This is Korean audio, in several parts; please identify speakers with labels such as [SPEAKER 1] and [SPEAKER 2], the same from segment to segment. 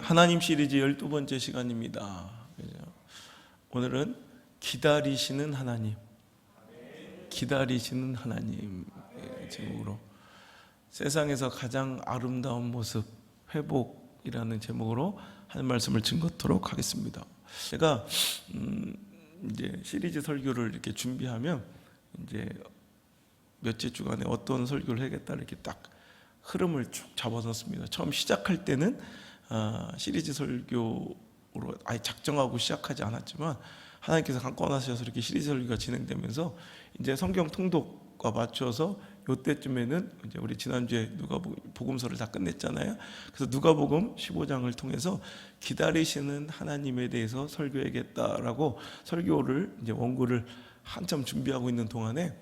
[SPEAKER 1] 하나님 시리즈 12번째 시간입니다. 오늘은 기다리시는 하나님, 기다리시는 하나님 제목으로 세상에서 가장 아름다운 모습 회복이라는 제목으로 한 말씀을 증거토록 하겠습니다. 제가 이제 시리즈 설교를 이렇게 준비하면 이제 몇째 주간에 어떤 설교를 해야겠다 이렇게 딱 흐름을 쭉 잡아놨습니다. 처음 시작할 때는 시리즈 설교로 아예 작정하고 시작하지 않았지만 하나님께서 강권하셔서 이렇게 시리즈 설교가 진행되면서 이제 성경 통독과 맞춰서 요때쯤에는 이제 우리 지난주에 누가복음서를 다 끝냈잖아요. 그래서 누가복음 15장을 통해서 기다리시는 하나님에 대해서 설교해야겠다라고 설교를 이제 원고를 한참 준비하고 있는 동안에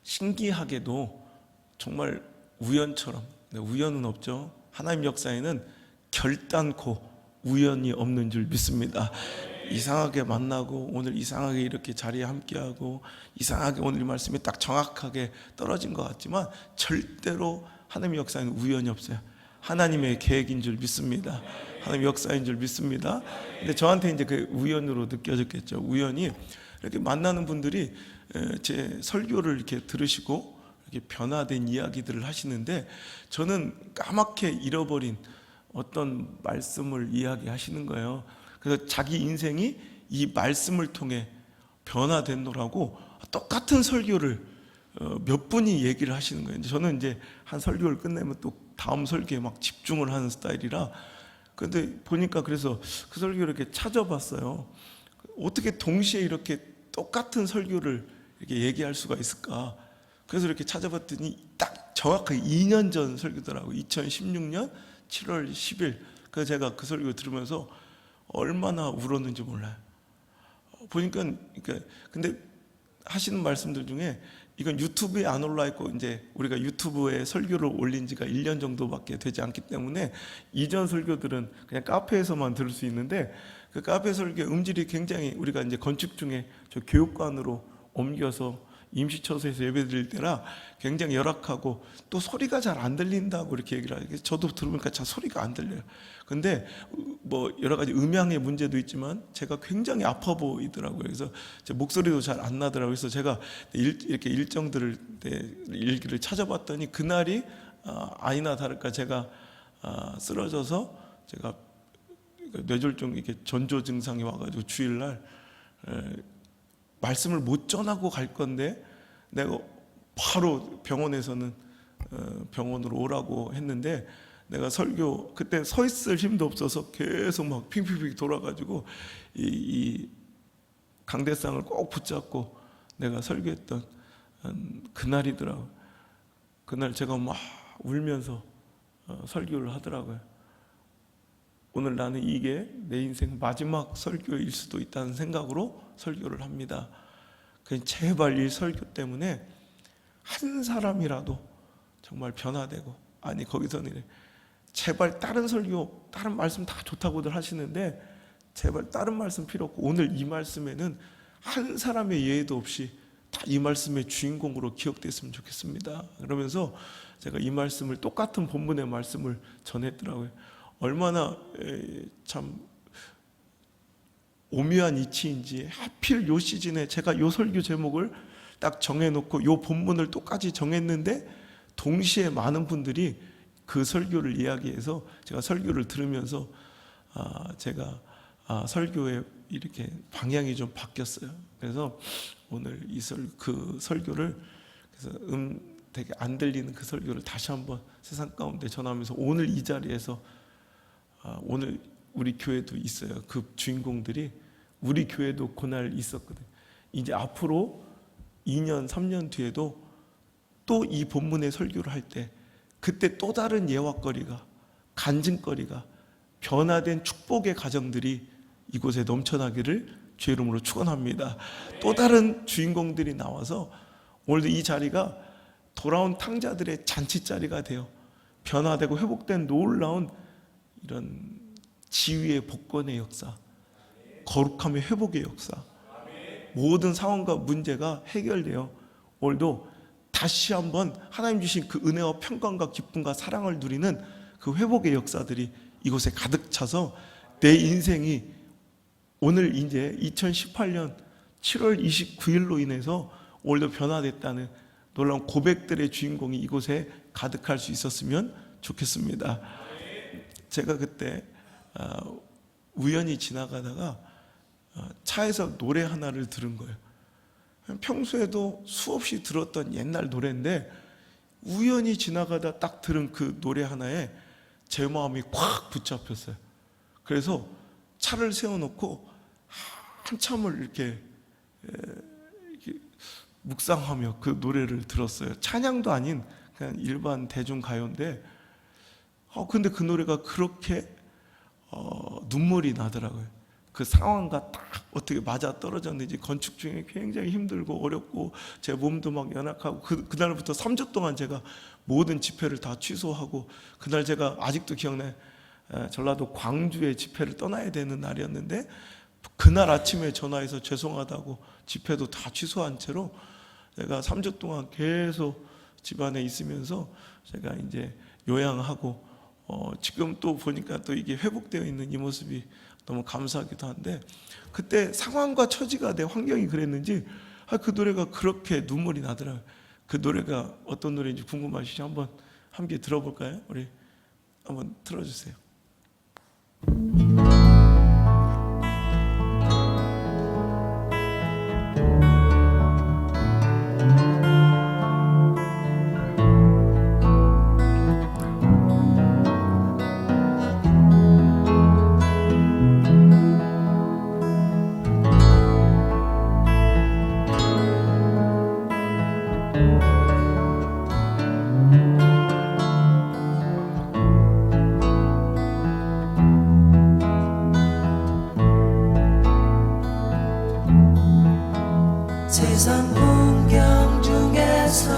[SPEAKER 1] 신기하게도 정말 우연처럼, 우연은 없죠. 하나님 역사에는 결단코 우연이 없는 줄 믿습니다. 이상하게 만나고 오늘 이상하게 이렇게 자리에 함께하고 이상하게 오늘 이 말씀이 딱 정확하게 떨어진 것 같지만 절대로 하나님 역사에는 우연이 없어요. 하나님의 계획인 줄 믿습니다. 하나님 역사인 줄 믿습니다. 근데 저한테 이제 그 우연으로 느껴졌겠죠. 우연히 이렇게 만나는 분들이 제 설교를 이렇게 들으시고 이렇게 변화된 이야기들을 하시는데 저는 까맣게 잃어버린 어떤 말씀을 이야기하시는 거예요. 그래서 자기 인생이 이 말씀을 통해 변화된노라고 똑같은 설교를 몇 분이 얘기를 하시는 거예요. 저는 이제 한 설교를 끝내면 또 다음 설교에 막 집중을 하는 스타일이라 근데 보니까 그래서 그 설교를 이렇게 찾아봤어요. 어떻게 동시에 이렇게 똑같은 설교를 이렇게 얘기할 수가 있을까? 그래서 이렇게 찾아봤더니 딱 정확하게 2년 전 설교더라고요. 2016년 7월 10일. 그래서 제가 그 설교 들으면서 얼마나 울었는지 몰라요. 보니까 근데 하시는 말씀들 중에 이건 유튜브에 안 올라 있고 이제 우리가 유튜브에 설교를 올린 지가 1년 정도밖에 되지 않기 때문에 이전 설교들은 그냥 카페에서만 들을 수 있는데 그 카페 설교 음질이 굉장히 우리가 이제 건축 중에 저 교육관으로 옮겨서 임시처소에서 예배드릴 때라 굉장히 열악하고 또 소리가 잘 안 들린다고 이렇게 얘기를 하니까 저도 들으니까 잘 소리가 안 들려요. 근데 뭐 여러 가지 음향의 문제도 있지만 제가 굉장히 아파 보이더라고요. 그래서 제 목소리도 잘 안 나더라고요. 그래서 제가 이렇게 일정들을 일기를 찾아봤더니 그날이 아니나 다를까 제가 쓰러져서 제가 뇌졸중 이렇게 전조 증상이 와가지고 주일날 말씀을 못 전하고 갈 건데 내가 바로 병원에서는 병원으로 오라고 했는데 내가 설교 그때 서 있을 힘도 없어서 계속 막 핑핑핑 돌아가지고 이 강대상을 꼭 붙잡고 내가 설교했던 그날이더라고요. 그날 제가 막 울면서 설교를 하더라고요. 오늘 나는 이게 내 인생 마지막 설교일 수도 있다는 생각으로 설교를 합니다. 제발 이 설교 때문에 한 사람이라도 정말 변화되고 아니 거기서는 이래 제발 다른 설교 다른 말씀 다 좋다고들 하시는데 제발 다른 말씀 필요 없고 오늘 이 말씀에는 한 사람의 예외도 없이 다 이 말씀의 주인공으로 기억됐으면 좋겠습니다. 그러면서 제가 이 말씀을 똑같은 본문의 말씀을 전했더라고요. 얼마나 참 오묘한 이치인지 하필 요 시즌에 제가 요 설교 제목을 딱 정해놓고 요 본문을 똑같이 정했는데 동시에 많은 분들이 그 설교를 이야기해서 제가 설교를 들으면서 제가 설교의 이렇게 방향이 좀 바뀌었어요. 그래서 오늘 그 설교를 그래서 되게 안 들리는 그 설교를 다시 한번 세상 가운데 전하면서 오늘 이 자리에서 오늘 우리 교회도 있어요. 그 주인공들이 우리 교회도 그날 있었거든요. 이제 앞으로 2년 3년 뒤에도 또 이 본문의 설교를 할 때 그때 또 다른 예화거리가 간증거리가 변화된 축복의 가정들이 이곳에 넘쳐나기를 주의 이름으로 축원합니다. 또 다른 주인공들이 나와서 오늘도 이 자리가 돌아온 탕자들의 잔치자리가 되어 변화되고 회복된 놀라운 이런 지위의 복권의 역사, 거룩함의 회복의 역사, 모든 상황과 문제가 해결되어 오늘도 다시 한번 하나님 주신 그 은혜와 평강과 기쁨과 사랑을 누리는 그 회복의 역사들이 이곳에 가득 차서 내 인생이 오늘 이제 2018년 7월 29일로 인해서 오늘도 변화됐다는 놀라운 고백들의 주인공이 이곳에 가득할 수 있었으면 좋겠습니다. 제가 그때 우연히 지나가다가 차에서 노래 하나를 들은 거예요. 평소에도 수없이 들었던 옛날 노래인데 우연히 지나가다 딱 들은 그 노래 하나에 제 마음이 콱 붙잡혔어요. 그래서 차를 세워놓고 한참을 이렇게 묵상하며 그 노래를 들었어요. 찬양도 아닌 그냥 일반 대중가요인데 근데 그 노래가 그렇게 눈물이 나더라고요. 그 상황과 딱 어떻게 맞아 떨어졌는지. 건축 중에 굉장히 힘들고 어렵고 제 몸도 막 연약하고 그날부터 3주 동안 제가 모든 집회를 다 취소하고, 그날 제가 아직도 기억나요. 전라도 광주에 집회를 떠나야 되는 날이었는데 그날 아침에 전화해서 죄송하다고 집회도 다 취소한 채로 제가 3주 동안 계속 집안에 있으면서 제가 이제 요양하고 지금 또 보니까 또 이게 회복되어 있는 이 모습이 너무 감사하기도 한데, 그때 상황과 처지가 내 환경이 그랬는지 그 노래가 그렇게 눈물이 나더라고요. 그 노래가 어떤 노래인지 궁금하시죠? 한번 함께 들어볼까요? 우리 한번 틀어주세요.
[SPEAKER 2] 세상 풍경 중에서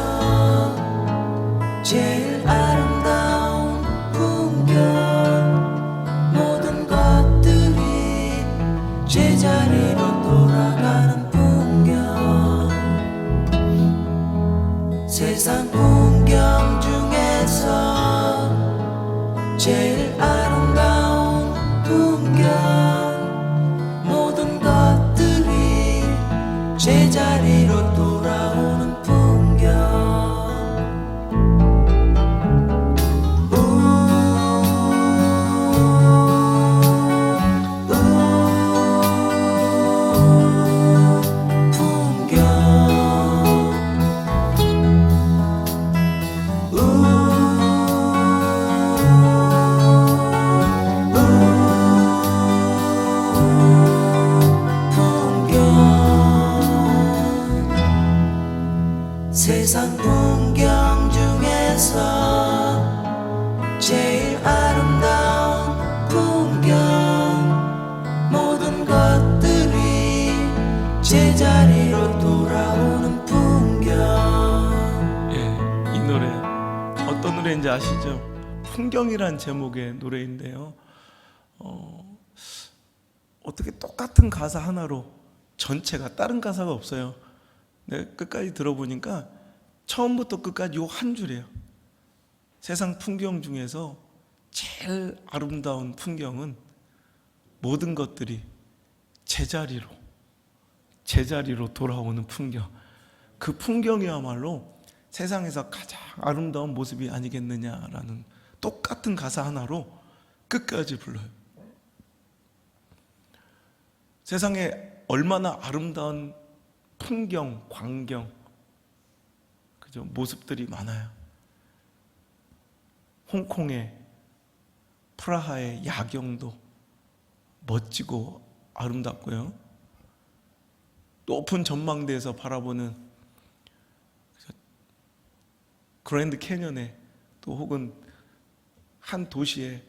[SPEAKER 2] 제일 아름다운 풍경, 모든 것들이 제자리로 돌아가는 풍경. 세상 풍경 중에서 제일 아름다운 풍경, 모든 것들이 제자리로 돌아오는 풍경. 세상 풍경 중에서 제일 아름다운 풍경, 모든 것들이 제자리로 돌아오는 풍경.
[SPEAKER 1] 이 노래 어떤 노래인지 아시죠? 풍경이란 제목의 노래인데요. 어떻게 똑같은 가사 하나로 전체가, 다른 가사가 없어요. 끝까지 들어보니까 처음부터 끝까지 요 한 줄이에요. 세상 풍경 중에서 제일 아름다운 풍경은 모든 것들이 제자리로 돌아오는 풍경. 그 풍경이야말로 세상에서 가장 아름다운 모습이 아니겠느냐라는 똑같은 가사 하나로 끝까지 불러요. 세상에 얼마나 아름다운 풍경, 광경, 그죠? 모습들이 많아요. 홍콩의 프라하의 야경도 멋지고 아름답고요. 높은 전망대에서 바라보는 그랜드 캐년에, 또 혹은 한 도시에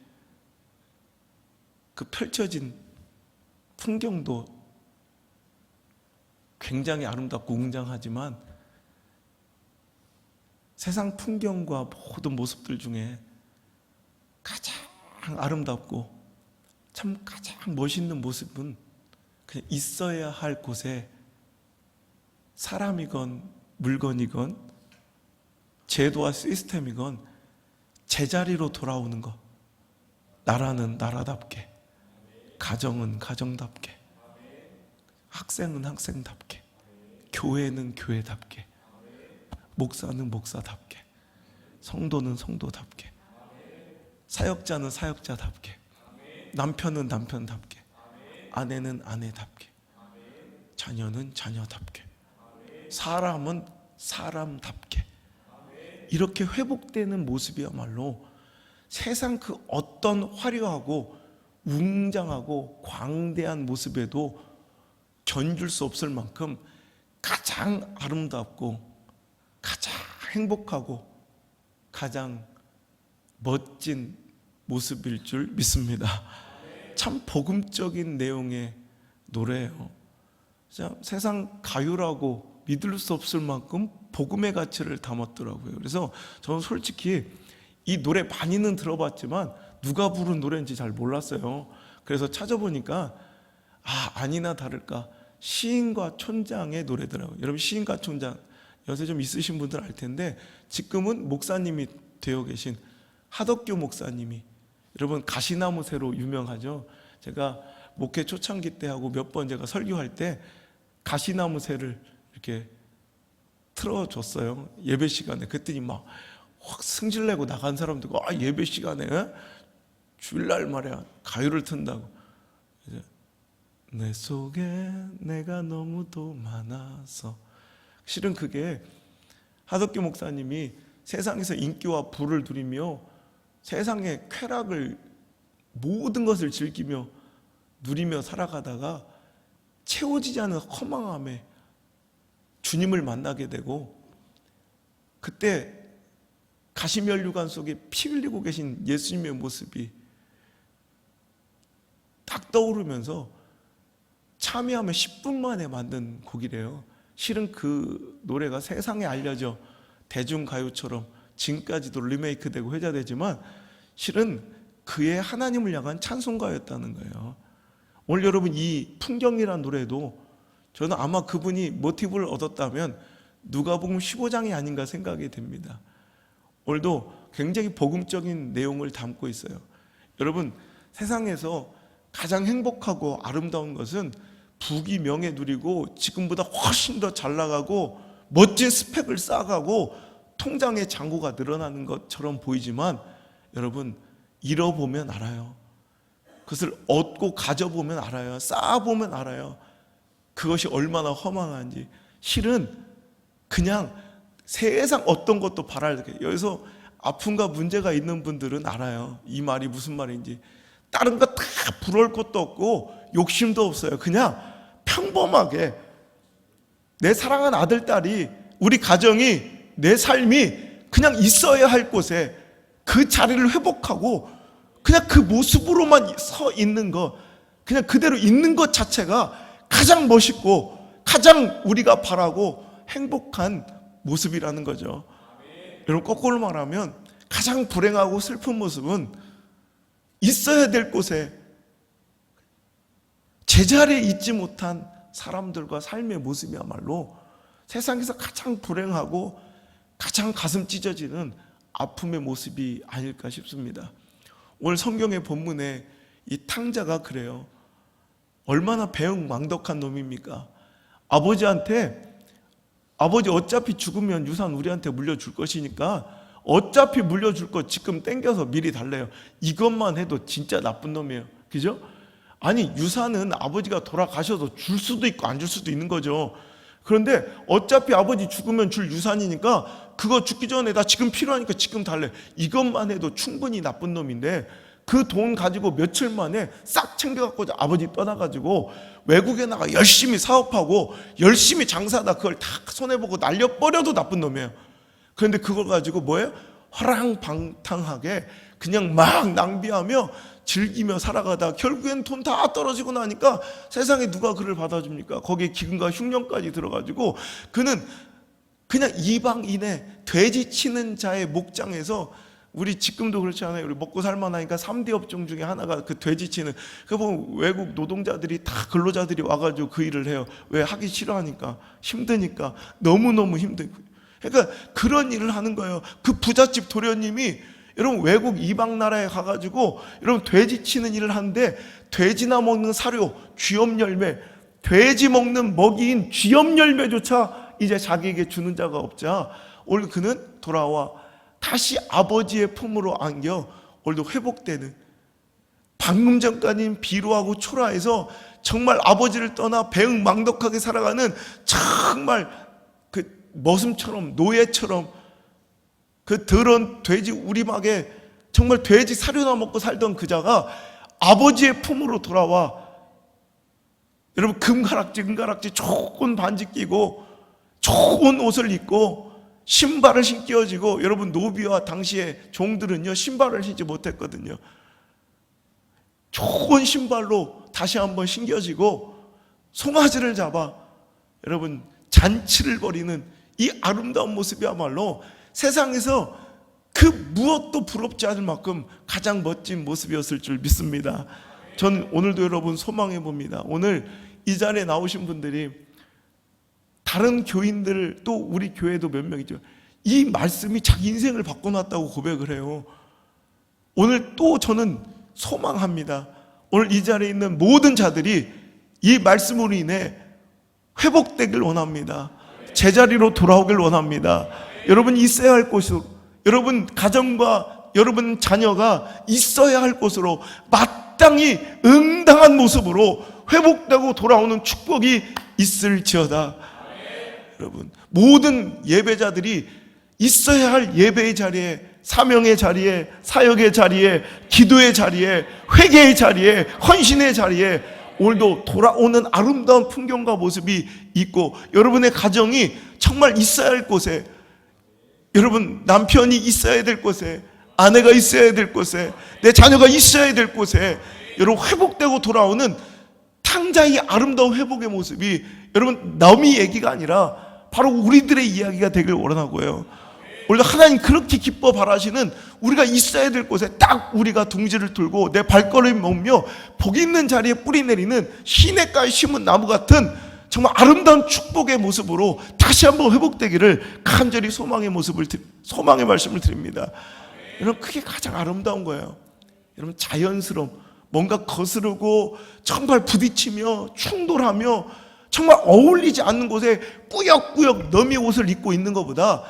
[SPEAKER 1] 그 펼쳐진 풍경도 굉장히 아름답고 웅장하지만, 세상 풍경과 모든 모습들 중에 가장 아름답고 참 가장 멋있는 모습은 그냥 있어야 할 곳에 사람이건 물건이건 제도와 시스템이건 제자리로 돌아오는 것. 나라는 나라답게, 가정은 가정답게, 학생은 학생답게, 교회는 교회답게, 목사는 목사답게, 성도는 성도답게, 사역자는 사역자답게, 남편은 남편답게, 아내는 아내답게, 자녀는 자녀답게, 사람은 사람답게, 이렇게 회복되는 모습이야말로 세상 그 어떤 화려하고 웅장하고 광대한 모습에도 견줄 수 없을 만큼 가장 아름답고 가장 행복하고 가장 멋진 모습일 줄 믿습니다. 참 복음적인 내용의 노래예요. 세상 가요라고 믿을 수 없을 만큼 복음의 가치를 담았더라고요. 그래서 저는 솔직히 이 노래 많이는 들어봤지만 누가 부른 노래인지 잘 몰랐어요. 그래서 찾아보니까 아니나 다를까 시인과 촌장의 노래더라고요. 여러분, 시인과 촌장 연세 좀 있으신 분들 알 텐데 지금은 목사님이 되어 계신 하덕규 목사님이, 여러분 가시나무 새로 유명하죠. 제가 목회 초창기 때 하고 몇 번 제가 설교할 때 가시나무 새를 이렇게 틀어줬어요, 예배 시간에. 그랬더니 막 확 승질내고 나간 사람들고, 예배 시간에 주일날 말이야 가요를 튼다고. 내 속에 내가 너무도 많아서. 실은 그게 하덕규 목사님이 세상에서 인기와 부를 누리며 세상의 쾌락을, 모든 것을 즐기며 누리며 살아가다가 채워지지 않은 허망함에 주님을 만나게 되고, 그때 가시면류관 속에 피 흘리고 계신 예수님의 모습이 딱 떠오르면서 참여하며 10분 만에 만든 곡이래요. 실은 그 노래가 세상에 알려져 대중가요처럼 지금까지도 리메이크되고 회자되지만 실은 그의 하나님을 향한 찬송가였다는 거예요. 오늘 여러분, 이 풍경이라는 노래도 저는 아마 그분이 모티브를 얻었다면 누가복음 15장이 아닌가 생각이 됩니다. 오늘도 굉장히 복음적인 내용을 담고 있어요. 여러분, 세상에서 가장 행복하고 아름다운 것은 부귀 명예 누리고 지금보다 훨씬 더 잘 나가고 멋진 스펙을 쌓아가고 통장의 잔고가 늘어나는 것처럼 보이지만, 여러분 잃어보면 알아요. 그것을 얻고 가져보면 알아요. 쌓아보면 알아요. 그것이 얼마나 허망한지. 실은 그냥 세상 어떤 것도 바랄 게, 여기서 아픔과 문제가 있는 분들은 알아요. 이 말이 무슨 말인지. 다른 거 다 부러울 것도 없고 욕심도 없어요. 그냥 평범하게 내 사랑하는 아들, 딸이, 우리 가정이, 내 삶이 그냥 있어야 할 곳에 그 자리를 회복하고 그냥 그 모습으로만 서 있는 거, 그냥 그대로 있는 것 자체가 가장 멋있고 가장 우리가 바라고 행복한 모습이라는 거죠. 여러분, 거꾸로 말하면 가장 불행하고 슬픈 모습은 있어야 될 곳에 제자리에 있지 못한 사람들과 삶의 모습이야말로 세상에서 가장 불행하고 가장 가슴 찢어지는 아픔의 모습이 아닐까 싶습니다. 오늘 성경의 본문에 이 탕자가 그래요. 얼마나 배은망덕한 놈입니까? 아버지한테, 아버지 어차피 죽으면 유산 우리한테 물려줄 것이니까 어차피 물려줄 거 지금 땡겨서 미리 달래요. 이것만 해도 진짜 나쁜 놈이에요. 그죠? 아니, 유산은 아버지가 돌아가셔도 줄 수도 있고 안 줄 수도 있는 거죠. 그런데 어차피 아버지 죽으면 줄 유산이니까 그거 죽기 전에 나 지금 필요하니까 지금 달래. 이것만 해도 충분히 나쁜 놈인데 그 돈 가지고 며칠 만에 싹 챙겨갖고 아버지 떠나가지고 외국에 나가 열심히 사업하고 열심히 장사하다 그걸 다 손해보고 날려버려도 나쁜 놈이에요. 그런데 그걸 가지고 뭐예요? 허랑방탕하게 그냥 막 낭비하며 즐기며 살아가다 결국엔 돈 다 떨어지고 나니까 세상에 누가 그를 받아줍니까? 거기에 기근과 흉년까지 들어가지고 그는 그냥 이방인의 돼지 치는 자의 목장에서, 우리 지금도 그렇지 않아요? 우리 먹고 살만하니까 3대 업종 중에 하나가 그 돼지 치는, 그 보면 외국 노동자들이 다 근로자들이 와가지고 그 일을 해요. 왜? 하기 싫어하니까, 힘드니까, 너무너무 힘들고. 그러니까 그런 일을 하는 거예요. 그 부잣집 도련님이, 여러분 외국 이방 나라에 가가지고 여러분 돼지 치는 일을 하는데 돼지나 먹는 사료, 쥐염 열매, 돼지 먹는 먹이인 쥐염 열매조차 이제 자기에게 주는 자가 없자 오늘 그는 돌아와 다시 아버지의 품으로 안겨 오늘도 회복되는, 방금 전까지는 비루하고 초라해서 정말 아버지를 떠나 배응망덕하게 살아가는 정말 그 머슴처럼 노예처럼 그 더러운 돼지 우리막에 정말 돼지 사료나 먹고 살던 그자가 아버지의 품으로 돌아와 여러분 금가락지 좋은 반지 끼고 좋은 옷을 입고 신발을 신겨지고, 여러분 노비와 당시의 종들은요 신발을 신지 못했거든요. 좋은 신발로 다시 한번 신겨지고 송아지를 잡아 여러분 잔치를 벌이는 이 아름다운 모습이야말로 세상에서 그 무엇도 부럽지 않을 만큼 가장 멋진 모습이었을 줄 믿습니다. 전 오늘도 여러분 소망해 봅니다. 오늘 이 자리에 나오신 분들이 다른 교인들 또 우리 교회도 몇 명이죠. 이 말씀이 자기 인생을 바꿔놨다고 고백을 해요. 오늘 또 저는 소망합니다. 오늘 이 자리에 있는 모든 자들이 이 말씀으로 인해 회복되길 원합니다. 제자리로 돌아오길 원합니다. 여러분이 있어야 할 곳으로, 여러분 가정과 여러분 자녀가 있어야 할 곳으로 마땅히 응당한 모습으로 회복되고 돌아오는 축복이 있을지어다. 여러분 모든 예배자들이 있어야 할 예배의 자리에, 사명의 자리에, 사역의 자리에, 기도의 자리에, 회개의 자리에, 헌신의 자리에 오늘도 돌아오는 아름다운 풍경과 모습이 있고, 여러분의 가정이 정말 있어야 할 곳에, 여러분 남편이 있어야 될 곳에, 아내가 있어야 될 곳에, 내 자녀가 있어야 될 곳에 여러분 회복되고 돌아오는 탕자의 아름다운 회복의 모습이 여러분 남의 얘기가 아니라 바로 우리들의 이야기가 되길 원하고요. 원래 하나님 그렇게 기뻐 바라시는 우리가 있어야 될 곳에 딱 우리가 둥지를 들고 내 발걸음이 멈며 복 있는 자리에 뿌리 내리는 시냇가에 심은 나무 같은 정말 아름다운 축복의 모습으로 다시 한번 회복되기를 간절히 소망의 말씀을 드립니다. 여러분 그게 가장 아름다운 거예요. 여러분 자연스러움, 뭔가 거스르고 정말 부딪히며 충돌하며 정말 어울리지 않는 곳에 꾸역꾸역 너미 옷을 입고 있는 것보다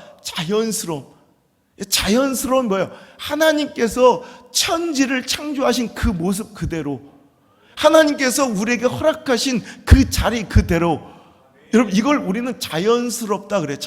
[SPEAKER 1] 자연스러운 뭐예요? 하나님께서 천지를 창조하신 그 모습 그대로, 하나님께서 우리에게 허락하신 그 자리 그대로, 여러분 이걸 우리는 자연스럽다 그래.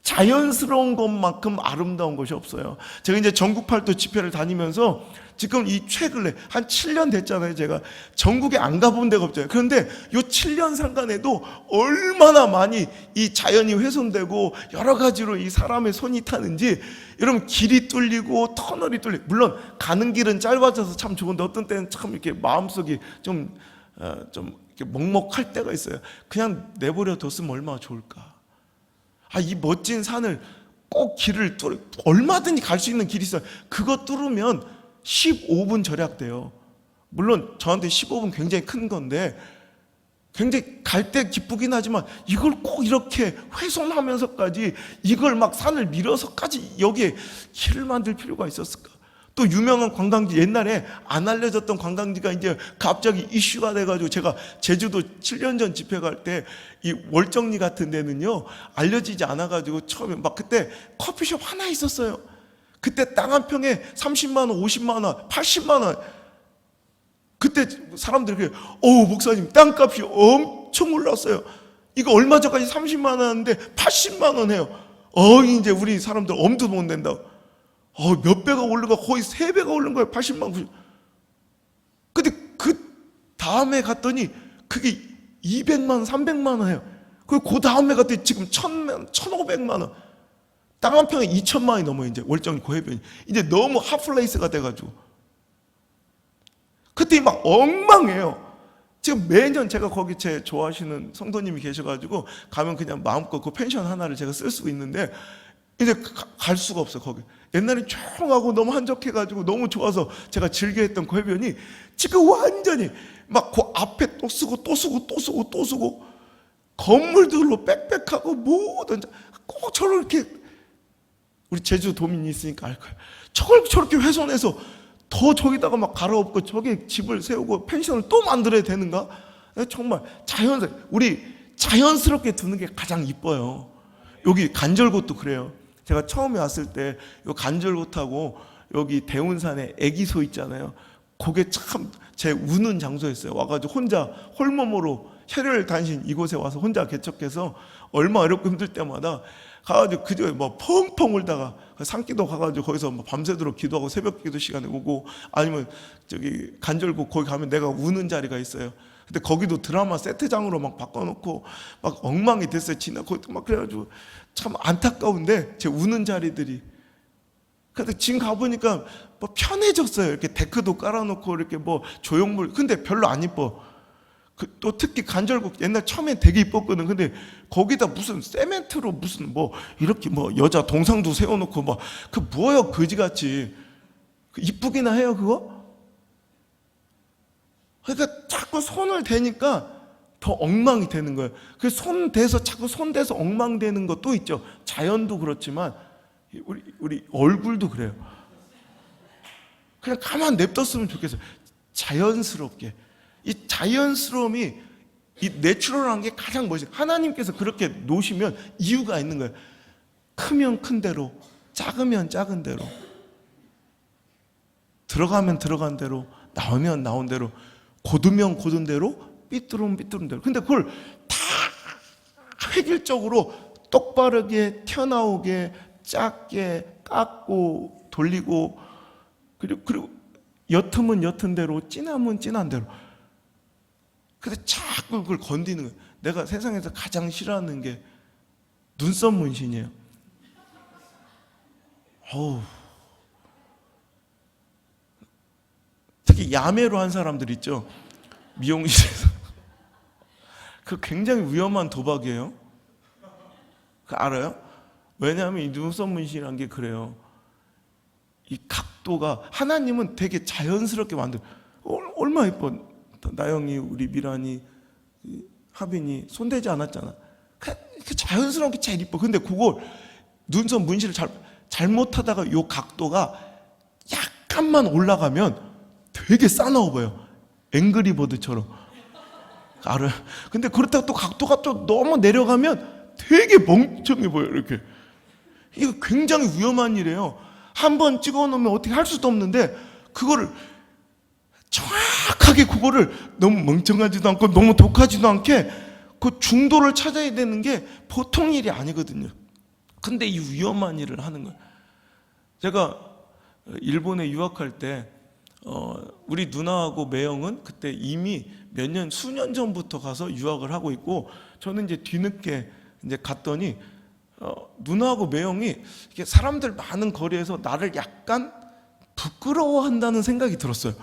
[SPEAKER 1] 자연스러운 것만큼 아름다운 것이 없어요. 제가 이제 전국 팔도 집회를 다니면서 지금 이 최근에 한 7년 됐잖아요. 제가 전국에 안 가본 데가 없잖아요. 그런데 이 7년 상간에도 얼마나 많이 이 자연이 훼손되고 여러 가지로 이 사람의 손이 타는지, 여러분 길이 뚫리고 터널이 뚫리고, 물론 가는 길은 짧아져서 참 좋은데 어떤 때는 참 이렇게 마음속이 좀 이렇게 먹먹할 때가 있어요. 그냥 내버려 뒀으면 얼마나 좋을까. 이 멋진 산을 꼭 길을 얼마든지 갈 수 있는 길이 있어요. 그거 뚫으면 15분 절약돼요. 물론 저한테 15분 굉장히 큰 건데 굉장히 갈 때 기쁘긴 하지만 이걸 꼭 이렇게 훼손하면서까지 이걸 막 산을 밀어서까지 여기에 길을 만들 필요가 있었을까? 또 유명한 관광지, 옛날에 안 알려졌던 관광지가 이제 갑자기 이슈가 돼가지고, 제가 제주도 7년 전 집회 갈 때 이 월정리 같은 데는요 알려지지 않아가지고 처음에 막 그때 커피숍 하나 있었어요. 그때 땅 한 평에 30만 원, 50만 원, 80만 원. 그때 사람들이 그래요. 목사님 땅값이 엄청 올랐어요. 이거 얼마 전까지 30만 원 하는데 80만 원 해요. 이제 우리 사람들 엄두도 못 낸다고. 몇 배가 오른 거, 거의 3배가 오른 거예요. 80만 원. 근데 그 다음에 갔더니 그게 200만 원, 300만 원 해요. 그 다음에 갔더니 지금 1,500만 원. 땅 한 평에 2천만 원이 넘어요. 이제 월정리 고해변이 이제 너무 핫플레이스가 돼가지고 그때 막 엉망해요. 지금 매년 제가 거기 제 좋아하시는 성도님이 계셔가지고 가면 그냥 마음껏 그 펜션 하나를 제가 쓸 수 있는데 이제 갈 수가 없어요. 거기 옛날에 조용하고 너무 한적해가지고 너무 좋아서 제가 즐겨했던 그 해변이 지금 완전히 막 그 앞에 또 쓰고 건물들로 빽빽하고 모든 꼭 저를 이렇게 우리 제주 도민이 있으니까 알 거예요. 저걸 저렇게 훼손해서 더 저기다가 막 갈아엎고 저기 집을 세우고 펜션을 또 만들어야 되는가? 정말 우리 자연스럽게 두는 게 가장 이뻐요. 여기 간절곶도 그래요. 제가 처음에 왔을 때 요 간절곶하고 여기 대운산에 애기소 있잖아요. 그게 참 제 우는 장소였어요. 와가지고 혼자 홀몸으로 혈혈 단신 이곳에 와서 혼자 개척해서 얼마 어렵고 힘들 때마다 가가지고 그저 뭐 펑펑 울다가 산기도 가가지고 거기서 뭐 밤새도록 기도하고 새벽 기도 시간에 오고, 아니면 저기 간절곶 거기 가면 내가 우는 자리가 있어요. 근데 거기도 드라마 세트장으로 막 바꿔놓고 막 엉망이 됐어요. 거기도 막 그래가지고 참 안타까운데 제 우는 자리들이. 근데 지금 가보니까 뭐 편해졌어요. 이렇게 데크도 깔아놓고 이렇게 뭐 조형물. 근데 별로 안 이뻐. 또 특히 간절곶 옛날 처음엔 되게 이뻤거든. 근데 거기다 무슨 세멘트로 무슨 뭐 이렇게 뭐 여자 동상도 세워놓고 막 그 뭐예요 거지같이. 이쁘기나 해요 그거? 그러니까 자꾸 손을 대니까 더 엉망이 되는 거예요. 그 손 대서 자꾸 손 대서 엉망되는 것도 있죠. 자연도 그렇지만 우리 얼굴도 그래요. 그냥 가만 냅뒀으면 좋겠어요. 자연스럽게. 이 자연스러움이 이 내추럴한 게 가장 멋있어요. 하나님께서 그렇게 놓으시면 이유가 있는 거예요. 크면 큰 대로, 작으면 작은 대로, 들어가면 들어간 대로, 나오면 나온 대로, 곧으면 곧은 대로, 삐뚤으면 삐뚤은 대로. 근데 그걸 다 획일적으로 똑바르게 튀어나오게 작게 깎고 돌리고, 그리고 옅으면 옅은 대로, 진하면 진한 대로. 근데 자꾸 그걸 건드리는 거예요. 내가 세상에서 가장 싫어하는 게 눈썹 문신이에요. 어우. 특히 야매로 한 사람들 있죠. 미용실에서. 그 굉장히 위험한 도박이에요. 그 알아요? 왜냐하면 이 눈썹 문신이라는 게 그래요. 이 각도가 하나님은 되게 자연스럽게 만들어. 얼마나 예뻐. 나영이, 우리 미란이, 하빈이 손대지 않았잖아. 그 자연스러운 게 제일 이뻐. 근데 그걸 눈썹 문신을 잘못하다가 요 각도가 약간만 올라가면 되게 싸나워 보여. 앵그리버드처럼. 알아요? 근데 그렇다고 또 각도가 또 너무 내려가면 되게 멍청해 보여. 이렇게. 이거 굉장히 위험한 일이에요. 한 번 찍어 놓으면 어떻게 할 수도 없는데 그거를 정확하게 그거를 너무 멍청하지도 않고 너무 독하지도 않게 그 중도를 찾아야 되는 게 보통 일이 아니거든요. 근데 이 위험한 일을 하는 거예요. 제가 일본에 유학할 때 우리 누나하고 매형은 그때 이미 수년 전부터 가서 유학을 하고 있고, 저는 이제 뒤늦게 이제 갔더니 누나하고 매형이 이렇게 사람들 많은 거리에서 나를 약간 부끄러워한다는 생각이 들었어요.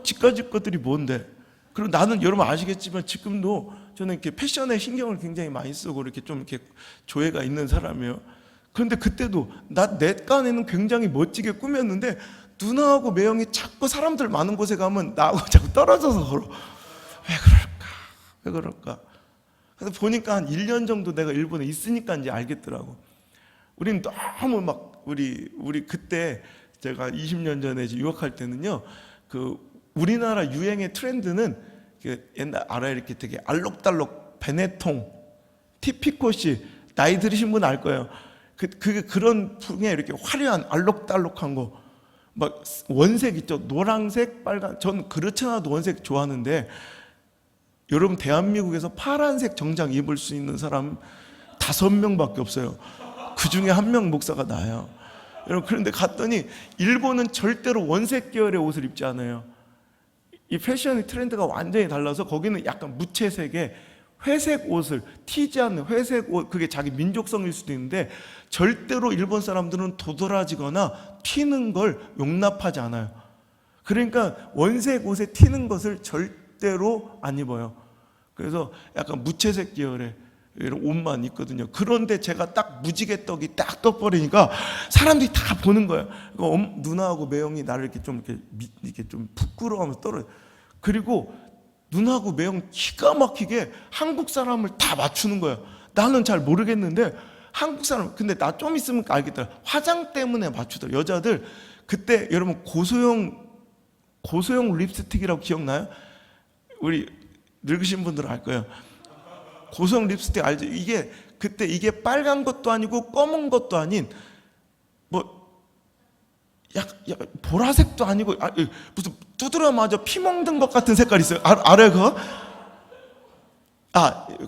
[SPEAKER 1] 집까지 것들이 뭔데? 그리고 나는 여러분 아시겠지만 지금도 저는 이렇게 패션에 신경을 굉장히 많이 쓰고 이렇게 좀 이렇게 조예가 있는 사람이에요. 그런데 그때도 내 깐에는 굉장히 멋지게 꾸몄는데 누나하고 매형이 자꾸 사람들 많은 곳에 가면 나하고 자꾸 떨어져서 걸어. 왜 그럴까? 그래서 보니까 한 1년 정도 내가 일본에 있으니까 이제 알겠더라고. 우리는 너무 막 우리 그때 제가 20년 전에 유학할 때는요, 우리나라 유행의 트렌드는 옛날 알아요? 이렇게 되게 알록달록 베네통, 티피코시, 나이 들으신 분 알 거예요. 그런 풍에 이렇게 화려한 알록달록한 거, 막 원색 있죠? 노란색, 빨간. 전 그렇지 않아도 원색 좋아하는데, 여러분 대한민국에서 파란색 정장 입을 수 있는 사람 5명밖에 없어요. 그 중에 1명 목사가 나요. 여러분, 그런데 갔더니 일본은 절대로 원색 계열의 옷을 입지 않아요. 이 패션의 트렌드가 완전히 달라서 거기는 약간 무채색의 회색 옷을, 튀지 않는 회색 옷, 그게 자기 민족성일 수도 있는데 절대로 일본 사람들은 도드라지거나 튀는 걸 용납하지 않아요. 그러니까 원색 옷에 튀는 것을 절대로 안 입어요. 그래서 약간 무채색 계열의 이런 옷만 있거든요. 그런데 제가 딱 무지개 떡이 딱 떠버리니까 사람들이 다 보는 거예요. 누나하고 매형이 나를 이렇게 좀 부끄러워하면서 떨어져. 그리고 누나하고 매형 기가 막히게 한국 사람을 다 맞추는 거예요. 나는 잘 모르겠는데 한국 사람, 근데 나 좀 있으면 알겠더라. 화장 때문에 맞추더라. 여자들 그때 여러분 고소형 립스틱이라고 기억나요? 우리 늙으신 분들은 알 거예요. 고소형 립스틱 알죠? 이게 그때 이게 빨간 것도 아니고 검은 것도 아닌 뭐 약간 보라색도 아니고 무슨 두드려 맞아 피 먹는 것 같은 색깔이 있어요. 알아요 그거?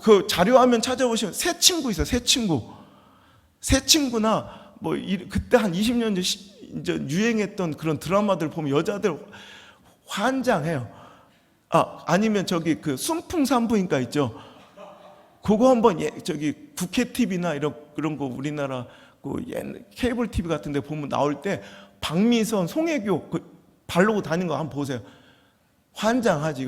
[SPEAKER 1] 그 자료화면 찾아보시면 새 친구 있어요. 새 친구나 뭐 그때 한 20년 전 이제 유행했던 그런 드라마들 보면 여자들 환장해요. 아니면 저기 그 순풍산부인과 있죠. 그거 한번 저기 국회 TV나 그런 거 우리나라 그 케이블 TV 같은 데 보면 나올 때 박미선, 송혜교 바르고 다니는 거 한번 보세요. 환장하지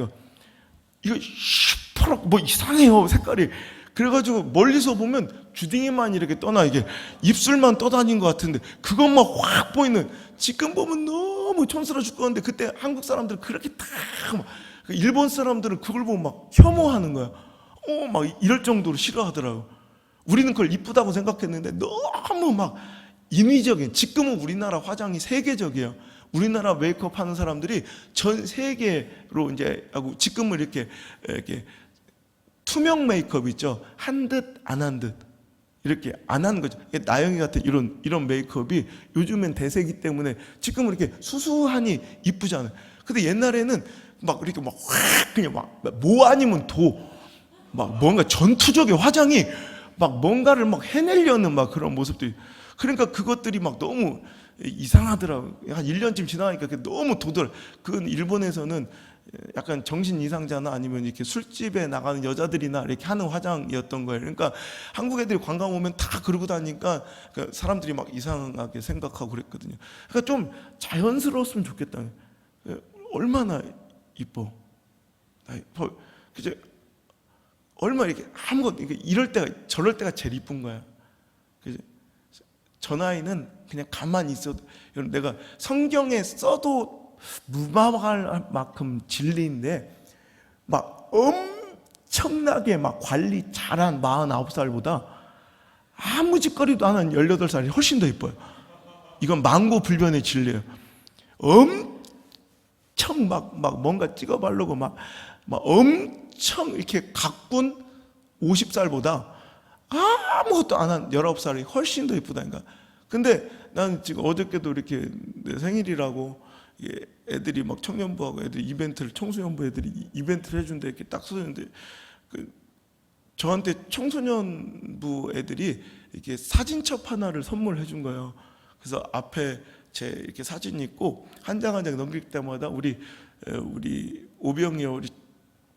[SPEAKER 1] 이거 슈퍼로 뭐 이상해요 색깔이. 그래가지고 멀리서 보면 주둥이만 이렇게 떠나 이게 입술만 떠다닌 것 같은데 그것만 확 보이는. 지금 보면 너무 촌스러워 죽겠는데 그때 한국 사람들은 그렇게 다 막 일본 사람들은 그걸 보면 막 혐오하는 거야. 막 이럴 정도로 싫어하더라고. 우리는 그걸 이쁘다고 생각했는데 너무 막 인위적인. 지금은 우리나라 화장이 세계적이에요. 우리나라 메이크업 하는 사람들이 전 세계로 이제 하고 지금은 이렇게 투명 메이크업 있죠. 한 듯 안 한 듯 이렇게 안 하는 거죠. 나영이 같은 이런 메이크업이 요즘엔 대세기 때문에 지금은 이렇게 수수하니 이쁘잖아요. 근데 옛날에는 막 이렇게 막 확 그냥 막 뭐 아니면 막 뭔가 전투적인 화장이 막 뭔가를 막 해내려는 막 그런 모습들이. 그러니까 그것들이 막 너무 이상하더라고요. 한 1년쯤 지나니까 너무 도들. 그건 일본에서는 약간 정신 이상자나 아니면 이렇게 술집에 나가는 여자들이나 이렇게 하는 화장이었던 거예요. 그러니까 한국 애들이 관광 오면 다 그러고 다니까 사람들이 막 이상하게 생각하고 그랬거든요. 그러니까 좀 자연스러웠으면 좋겠다. 얼마나 이뻐. 그죠? 얼마나 이렇게 아무것도 이럴 때가 저럴 때가 제일 이쁜 거야. 그죠? 저 나이는 그냥 가만히 있어도 내가 성경에 써도 무방할 만큼 진리인데 막 엄청나게 막 관리 잘한 49살보다 아무 짓거리도 안 한 18살이 훨씬 더 이뻐요. 이건 만고불변의 진리예요. 엄청 막 뭔가 찍어 바르고 막 엄청 이렇게 가꾼 50살보다 아무것도 안 한 19살이 훨씬 더 이쁘다니까. 근데 난 지금 어저께도 이렇게 내 생일이라고 애들이 막 청년부하고 애들이 이벤트를, 청소년부 애들이 이벤트를 해준대. 이렇게 딱 써줬는데 저한테 청소년부 애들이 이렇게 사진첩 하나를 선물해 준 거예요. 그래서 앞에 제 이렇게 사진이 있고 한 장 한 장 넘길 때마다 우리 오병이 우리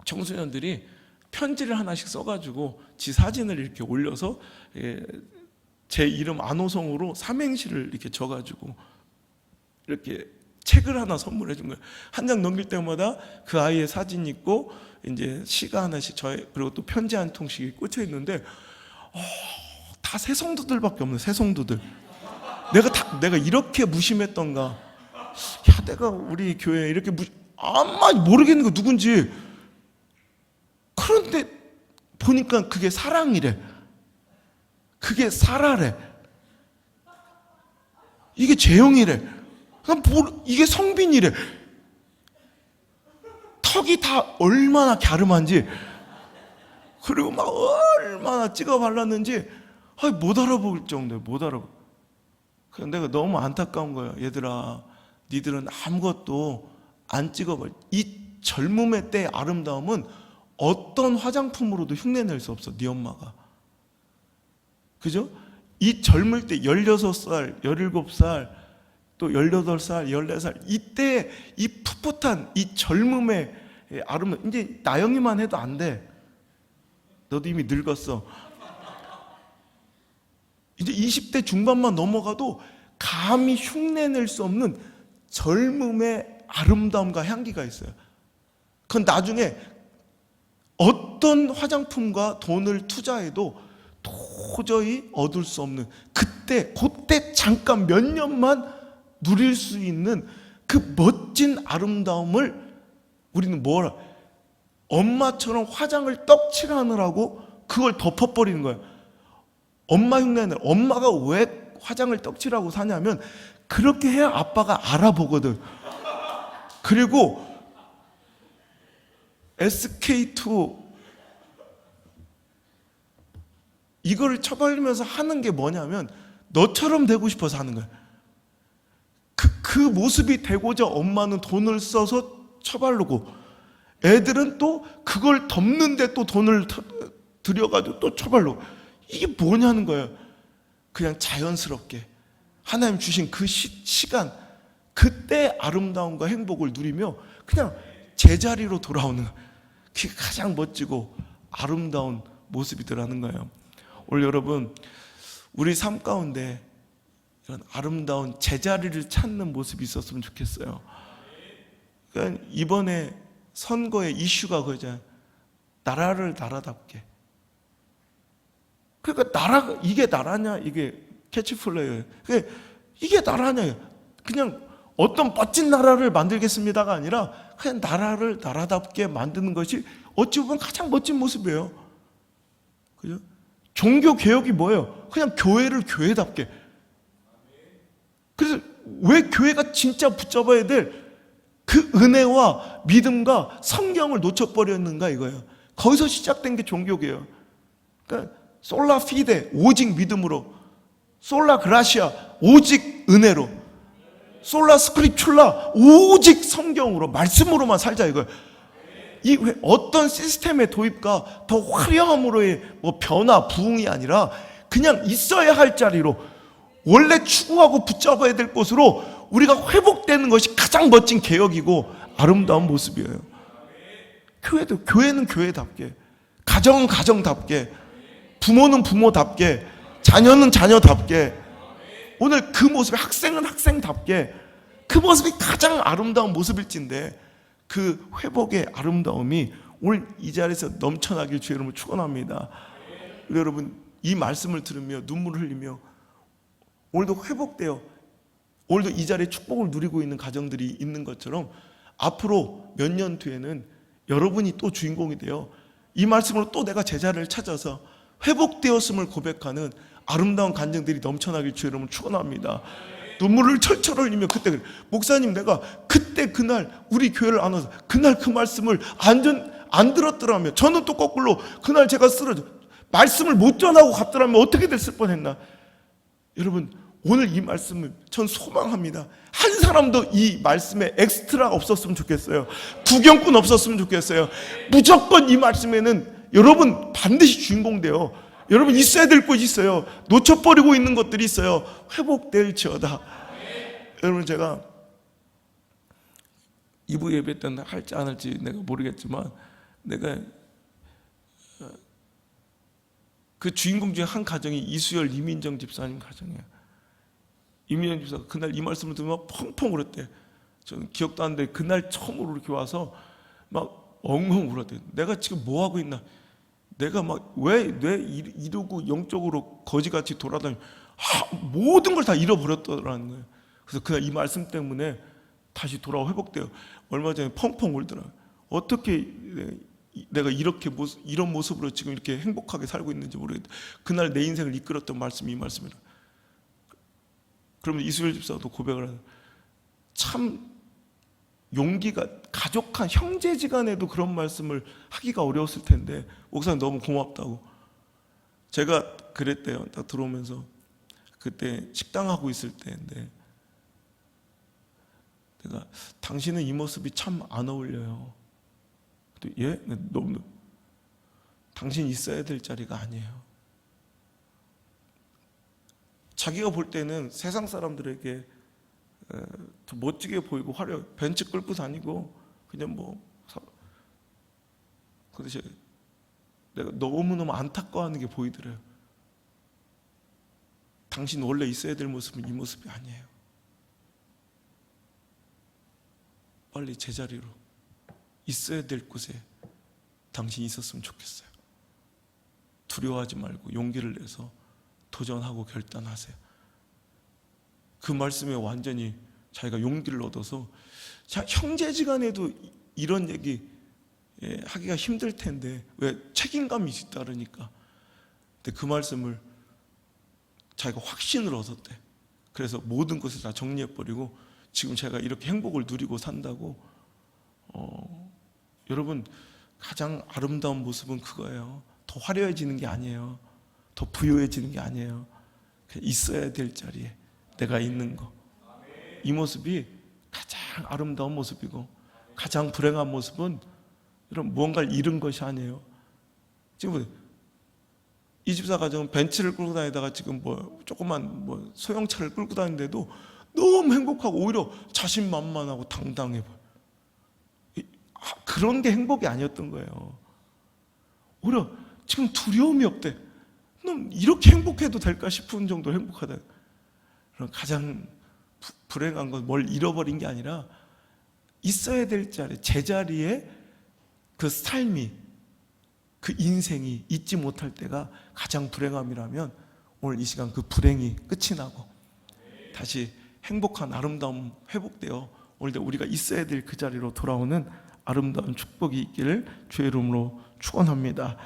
[SPEAKER 1] 청소년들이 편지를 하나씩 써가지고 지 사진을 이렇게 올려서 제 이름 안호성으로 삼행시를 이렇게 적어가지고 이렇게 책을 하나 선물해 준 거예요. 한 장 넘길 때마다 그 아이의 사진이 있고 이제 시가 하나씩 그리고 또 편지 한 통씩 꽂혀 있는데 다 새성도들밖에 없는 새성도들. 내가 이렇게 무심했던가. 야, 내가 우리 교회에 이렇게 아마 모르겠는 거 누군지. 그런데 보니까 그게 사랑이래. 그게 사라래. 이게 재영이래. 이게 성빈이래. 턱이 다 얼마나 갸름한지, 그리고 막 얼마나 찍어 발랐는지 못 알아볼 정도예요. 못 알아보. 그래서 내가 너무 안타까운 거예요. 얘들아, 니들은 아무것도 안 찍어봐. 이 젊음의 때의 아름다움은 어떤 화장품으로도 흉내낼 수 없어. 네 엄마가. 그죠? 이 젊을 때 16살, 17살, 또 18살, 14살 이때 이 풋풋한 이 젊음의 아름다움. 이제 나영이만 해도 안 돼. 너도 이미 늙었어. 이제 20대 중반만 넘어가도 감히 흉내낼 수 없는 젊음의 아름다움과 향기가 있어요. 그건 나중에 어떤 화장품과 돈을 투자해도 도저히 얻을 수 없는, 그때 잠깐 몇 년만 누릴 수 있는 그 멋진 아름다움을 우리는 엄마처럼 화장을 떡칠하느라고 그걸 덮어버리는 거예요. 엄마 흉내는 엄마가 왜 화장을 떡칠하고 사냐면 그렇게 해야 아빠가 알아보거든. 그리고 SK2 이거를 쳐발리면서 하는 게 뭐냐면 너처럼 되고 싶어서 하는 거야. 그 모습이 되고자 엄마는 돈을 써서 쳐바르고 애들은 또 그걸 덮는데 또 돈을 들여가지고 또 쳐바르고 이게 뭐냐는 거예요. 그냥 자연스럽게 하나님 주신 그 시간 그때 아름다움과 행복을 누리며 그냥 제자리로 돌아오는 그게 가장 멋지고 아름다운 모습이더라는 거예요. 오늘 여러분 우리 삶 가운데 이런 아름다운 제자리를 찾는 모습이 있었으면 좋겠어요. 그러니까 이번에 선거의 이슈가 그거잖아요. 나라를 나라답게. 그러니까 이게 나라냐 이게 캐치플레이예요. 이게 나라냐 그냥 어떤 멋진 나라를 만들겠습니다가 아니라 그냥 나라를 나라답게 만드는 것이 어찌 보면 가장 멋진 모습이에요. 그죠? 종교 개혁이 뭐예요? 그냥 교회를 교회답게. 그래서 왜 교회가 진짜 붙잡아야 될 그 은혜와 믿음과 성경을 놓쳐버렸는가 이거예요. 거기서 시작된 게 종교개혁. 그러니까 솔라 피데 오직 믿음으로, 솔라 그라시아 오직 은혜로, 솔라 스크립출라 오직 성경으로 말씀으로만 살자 이거예요. 이 어떤 시스템의 도입과 더 화려함으로의 뭐 변화 부흥이 아니라 그냥 있어야 할 자리로 원래 추구하고 붙잡아야 될 곳으로 우리가 회복되는 것이 가장 멋진 개혁이고 아름다운 모습이에요. 교회는 교회답게, 가정은 가정답게, 부모는 부모답게, 자녀는 자녀답게, 오늘 그 모습이 학생은 학생답게 그 모습이 가장 아름다운 모습일진데 그 회복의 아름다움이 오늘 이 자리에서 넘쳐나길 주의 이름으로 축원합니다. 여러분 이 말씀을 들으며 눈물을 흘리며 오늘도 회복되어 오늘도 이 자리에 축복을 누리고 있는 가정들이 있는 것처럼 앞으로 몇 년 뒤에는 여러분이 또 주인공이 되어 이 말씀으로 또 내가 제자를 찾아서 회복되었음을 고백하는 아름다운 간증들이 넘쳐나길 주의 이름으로 축원합니다. 눈물을 철철 흘리며 그때 목사님 내가 그때 그날 우리 교회를 안 와서 그날 그 말씀을 안 들었더라면 저는 또 거꾸로 그날 제가 쓰러져 말씀을 못 전하고 갔더라면 어떻게 됐을 뻔했나. 여러분 오늘 이 말씀을 전 소망합니다. 한 사람도 이 말씀에 엑스트라가 없었으면 좋겠어요. 구경꾼 없었으면 좋겠어요. 무조건 이 말씀에는 여러분 반드시 주인공 돼요. 여러분 있어야 될 곳이 있어요. 놓쳐버리고 있는 것들이 있어요. 회복될지어다. 여러분 제가 2부 예배 때는 할지 안 할지 내가 모르겠지만 내가 그 주인공 중에 한 가정이 이수열 이민정 집사님 가정이에요. 이민정 집사가 그날 이 말씀을 들으면 펑펑 울었대. 저는 기억도 안 나는데 그날 처음으로 이렇게 와서 막 엉엉 울었대. 내가 지금 뭐 하고 있나? 내가 막 왜 이러고 영적으로 거지같이 돌아다니고 모든 걸 다 잃어버렸더라는 거예요. 그래서 그날 이 말씀 때문에 다시 돌아와 회복돼요. 얼마 전에 펑펑 울더라고요. 어떻게 내가 이런 모습으로 지금 이렇게 행복하게 살고 있는지 모르겠다. 그날 내 인생을 이끌었던 말씀이 이 말씀이라. 그러면 이수열 집사도 고백을 하는 참 용기가 가족한 형제지간에도 그런 말씀을 하기가 어려웠을 텐데 목사님 너무 고맙다고. 제가 그랬대요. 딱 들어오면서 그때 식당하고 있을 때인데 내가 당신은 이 모습이 참 안 어울려요. 예? 너무 당신 있어야 될 자리가 아니에요. 자기가 볼 때는 세상 사람들에게 더 멋지게 보이고 화려해. 벤츠 끌고 다니고 그냥 그래서 내가 너무너무 안타까워하는 게 보이더래요. 당신 원래 있어야 될 모습은 이 모습이 아니에요. 빨리 제자리로 있어야 될 곳에 당신이 있었으면 좋겠어요. 두려워하지 말고 용기를 내서 도전하고 결단하세요. 그 말씀에 완전히 자기가 용기를 얻어서 형제지간에도 이런 얘기 하기가 힘들 텐데 왜 책임감이 뒤따르니까. 근데 그 말씀을 자기가 확신을 얻었대. 그래서 모든 것을 다 정리해버리고 지금 제가 이렇게 행복을 누리고 산다고. 여러분, 가장 아름다운 모습은 그거예요. 더 화려해지는 게 아니에요. 더 부유해지는 게 아니에요. 그냥 있어야 될 자리에 내가 있는 거. 이 모습이 가장 아름다운 모습이고, 가장 불행한 모습은 이런 무언가를 잃은 것이 아니에요. 지금 이 집사 가정은 벤츠를 끌고 다니다가 지금 조그만 소형차를 끌고 다니는데도 너무 행복하고 오히려 자신만만하고 당당해 보여. 그런 게 행복이 아니었던 거예요. 오히려 지금 두려움이 없대. 넌 이렇게 행복해도 될까 싶은 정도로 행복하다. 가장 불행한 건 뭘 잃어버린 게 아니라 있어야 될 자리, 제자리에 그 삶이, 그 인생이 잊지 못할 때가 가장 불행함이라면 오늘 이 시간 그 불행이 끝이 나고 다시 행복한 아름다움 회복되어 오늘도 우리가 있어야 될 그 자리로 돌아오는 아름다운 축복이 있기를 주의 이름으로 축원합니다.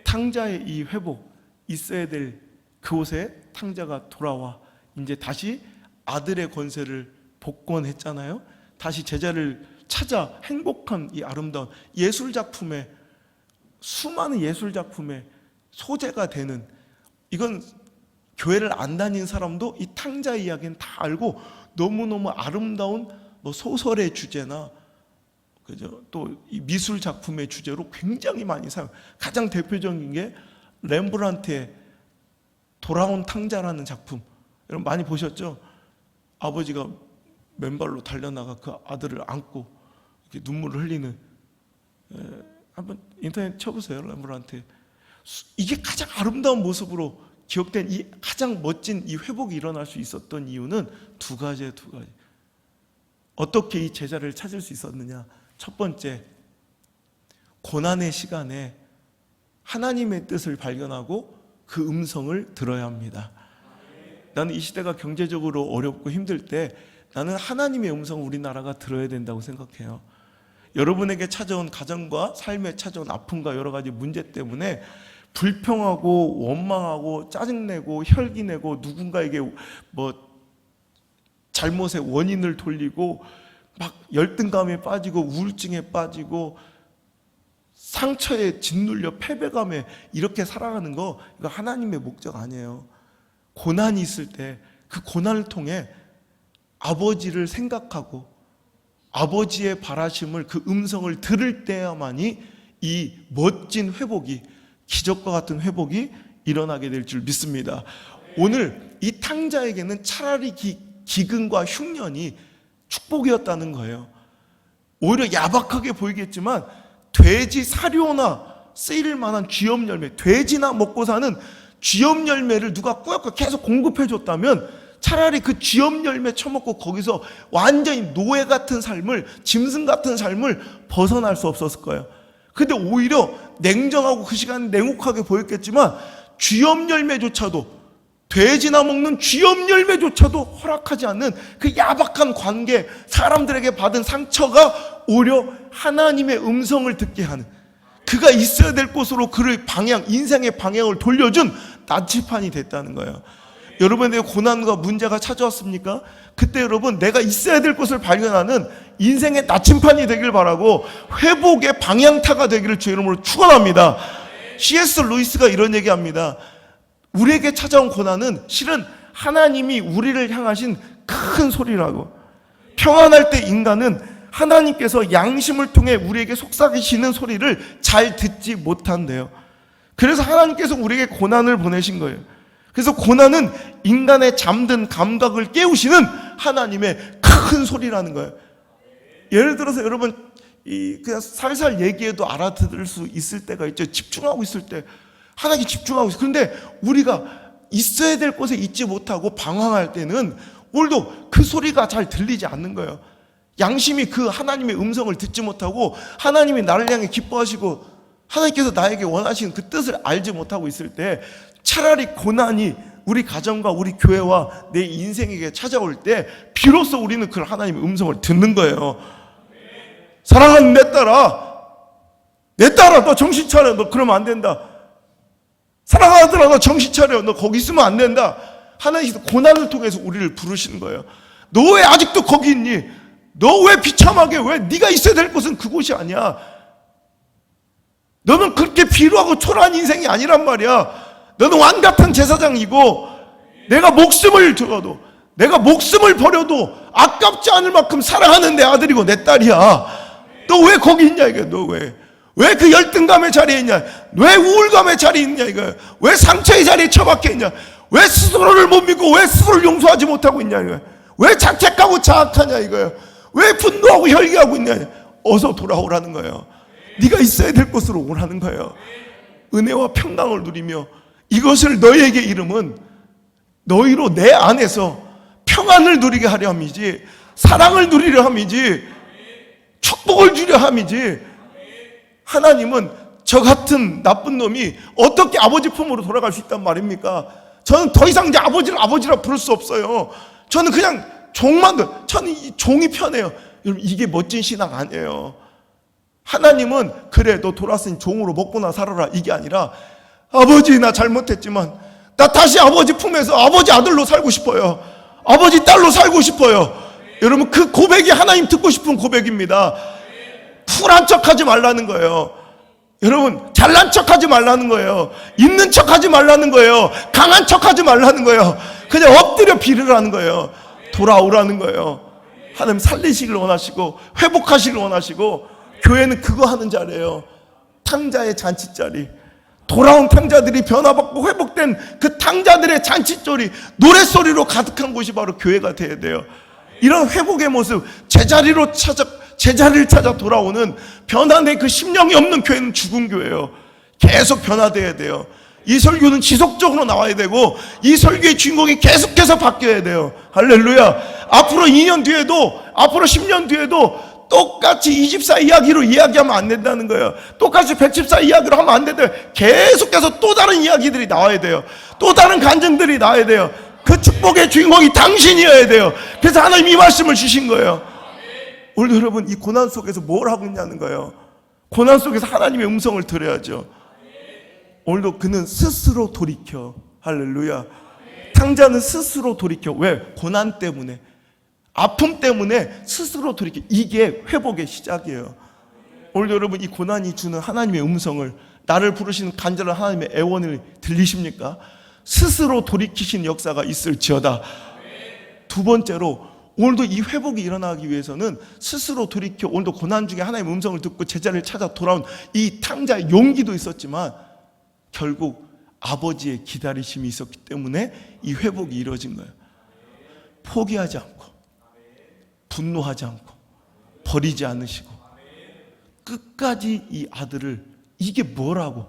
[SPEAKER 1] 탕자의 이 회복, 있어야 될 그곳에 탕자가 돌아와 이제 다시 아들의 권세를 복권했잖아요. 다시 제자를 찾아 행복한 이 아름다운 예술작품의, 수많은 예술작품의 소재가 되는, 이건 교회를 안 다닌 사람도 이 탕자 이야기는 다 알고 너무너무 아름다운 소설의 주제나 그죠? 또 이 미술 작품의 주제로 굉장히 많이 사용. 가장 대표적인 게 렘브란트의 돌아온 탕자라는 작품. 여러분 많이 보셨죠? 아버지가 맨발로 달려나가 그 아들을 안고 이렇게 눈물을 흘리는. 한번 인터넷 쳐보세요. 렘브란트. 이게 가장 아름다운 모습으로 기억된 이 가장 멋진 이 회복이 일어날 수 있었던 이유는 두 가지. 어떻게 이 제자를 찾을 수 있었느냐? 첫 번째, 고난의 시간에 하나님의 뜻을 발견하고 그 음성을 들어야 합니다. 나는 이 시대가 경제적으로 어렵고 힘들 때 나는 하나님의 음성을 우리나라가 들어야 된다고 생각해요. 여러분에게 찾아온 가정과 삶에 찾아온 아픔과 여러 가지 문제 때문에 불평하고 원망하고 짜증내고 혈기내고 누군가에게 잘못의 원인을 돌리고 막 열등감에 빠지고 우울증에 빠지고 상처에 짓눌려 패배감에 이렇게 살아가는 거, 이거 하나님의 목적 아니에요. 고난이 있을 때 그 고난을 통해 아버지를 생각하고 아버지의 바라심을, 그 음성을 들을 때야만이 이 멋진 회복이, 기적과 같은 회복이 일어나게 될 줄 믿습니다. 오늘 이 탕자에게는 차라리 기근과 흉년이 축복이었다는 거예요. 오히려 야박하게 보이겠지만 돼지 사료나 쓰일 만한 쥐염 열매, 돼지나 먹고 사는 쥐염 열매를 누가 꾸역꾸역 계속 공급해 줬다면 차라리 그 쥐염 열매 처먹고 거기서 완전히 노예 같은 삶을, 짐승 같은 삶을 벗어날 수 없었을 거예요. 근데 오히려 냉정하고 그 시간에 냉혹하게 보였겠지만 쥐염 열매조차도, 돼지나 먹는 쥐염 열매조차도 허락하지 않는 그 야박한 관계, 사람들에게 받은 상처가 오히려 하나님의 음성을 듣게 하는, 그가 있어야 될 곳으로 그를 인생의 방향을 돌려준 나치판이 됐다는 거예요. 여러분에게 고난과 문제가 찾아왔습니까? 그때 여러분, 내가 있어야 될 곳을 발견하는 인생의 나침판이 되길 바라고 회복의 방향타가 되기를 주의 이름으로 축원합니다. C.S. 루이스가 이런 얘기합니다. 우리에게 찾아온 고난은 실은 하나님이 우리를 향하신 큰 소리라고. 평안할 때 인간은 하나님께서 양심을 통해 우리에게 속삭이시는 소리를 잘 듣지 못한대요. 그래서 하나님께서 우리에게 고난을 보내신 거예요. 그래서 고난은 인간의 잠든 감각을 깨우시는 하나님의 큰 소리라는 거예요. 예를 들어서 여러분, 그냥 살살 얘기해도 알아들을 수 있을 때가 있죠. 집중하고 있을 때 하나님께 집중하고 있어요. 그런데 우리가 있어야 될 곳에 있지 못하고 방황할 때는 오늘도 그 소리가 잘 들리지 않는 거예요. 양심이 그 하나님의 음성을 듣지 못하고 하나님이 나를 향해 기뻐하시고 하나님께서 나에게 원하시는 그 뜻을 알지 못하고 있을 때 차라리 고난이 우리 가정과 우리 교회와 내 인생에게 찾아올 때 비로소 우리는 그 하나님의 음성을 듣는 거예요. 사랑하는 내 딸아, 너 정신 차려. 너 그러면 안 된다. 사랑하는 아들아, 너 정신 차려. 너 거기 있으면 안 된다. 하나님께서 고난을 통해서 우리를 부르시는 거예요. 너 왜 아직도 거기 있니? 너 왜 비참하게, 왜 네가 있어야 될 곳은 그곳이 아니야. 너는 그렇게 비루하고 초라한 인생이 아니란 말이야. 너는 왕같은 제사장이고, 내가 목숨을 줘도, 내가 목숨을 버려도 아깝지 않을 만큼 사랑하는 내 아들이고 내 딸이야. 너 왜 거기 있냐 이게. 너 왜 그 열등감의 자리에 있냐? 왜 우울감의 자리에 있냐 이거야. 왜 상처의 자리에 처박혀 있냐? 왜 스스로를 못 믿고 왜 스스로를 용서하지 못하고 있냐 이거야. 왜 자책하고 자학하냐 이거야. 왜 분노하고 혈기하고 있냐. 어서 돌아오라는 거예요. 네가 있어야 될 곳으로 오라는 거예요. 은혜와 평강을 누리며 이것을 너희에게 이름은 너희로 내 안에서 평안을 누리게 하려 함이지, 사랑을 누리려 함이지, 축복을 주려 함이지. 하나님은 저 같은 나쁜 놈이 어떻게 아버지 품으로 돌아갈 수 있단 말입니까? 저는 더 이상 이제 아버지를 아버지라 부를 수 없어요. 저는 그냥 종만, 저는 이 종이 편해요. 여러분, 이게 멋진 신앙 아니에요. 하나님은 그래 너 돌아왔으니 종으로 먹고나 살아라 이게 아니라, 아버지 나 잘못했지만 나 다시 아버지 품에서 아버지 아들로 살고 싶어요. 아버지 딸로 살고 싶어요. 여러분, 그 고백이 하나님 듣고 싶은 고백입니다. 쿨한 척하지 말라는 거예요. 여러분, 잘난 척하지 말라는 거예요. 있는 척하지 말라는 거예요. 강한 척하지 말라는 거예요. 그냥 엎드려 빌으라는 거예요. 돌아오라는 거예요. 하나님 살리시길 원하시고 회복하시길 원하시고, 교회는 그거 하는 자리예요. 탕자의 잔치자리. 돌아온 탕자들이 변화받고 회복된 그 탕자들의 잔치소리, 노랫소리로 가득한 곳이 바로 교회가 되어야 돼요. 이런 회복의 모습, 제자리를 찾아 돌아오는 변화된 그 심령이 없는 교회는 죽은 교회예요. 계속 변화돼야 돼요. 이 설교는 지속적으로 나와야 되고, 이 설교의 주인공이 계속해서 바뀌어야 돼요. 할렐루야. 앞으로 2년 뒤에도, 앞으로 10년 뒤에도 똑같이 24 이야기로 이야기하면 안 된다는 거예요. 똑같이 114 이야기로 하면 안 된대요. 계속해서 또 다른 이야기들이 나와야 돼요. 또 다른 간증들이 나와야 돼요. 그 축복의 주인공이 당신이어야 돼요. 그래서 하나님 이 말씀을 주신 거예요. 오늘 여러분, 이 고난 속에서 뭘 하고 있냐는 거예요. 고난 속에서 하나님의 음성을 들어야죠. 오늘도 그는 스스로 돌이켜. 할렐루야. 탕자는 스스로 돌이켜. 왜? 고난 때문에, 아픔 때문에 스스로 돌이켜. 이게 회복의 시작이에요. 오늘 여러분, 이 고난이 주는 하나님의 음성을, 나를 부르시는 간절한 하나님의 애원을 들리십니까? 스스로 돌이키신 역사가 있을지어다. 두 번째로, 오늘도 이 회복이 일어나기 위해서는 스스로 돌이켜, 오늘도 고난 중에 하나님의 음성을 듣고 제자리를 찾아 돌아온 이 탕자의 용기도 있었지만, 결국 아버지의 기다리심이 있었기 때문에 이 회복이 이루어진 거예요. 포기하지 않고, 분노하지 않고, 버리지 않으시고, 끝까지 이 아들을, 이게 뭐라고,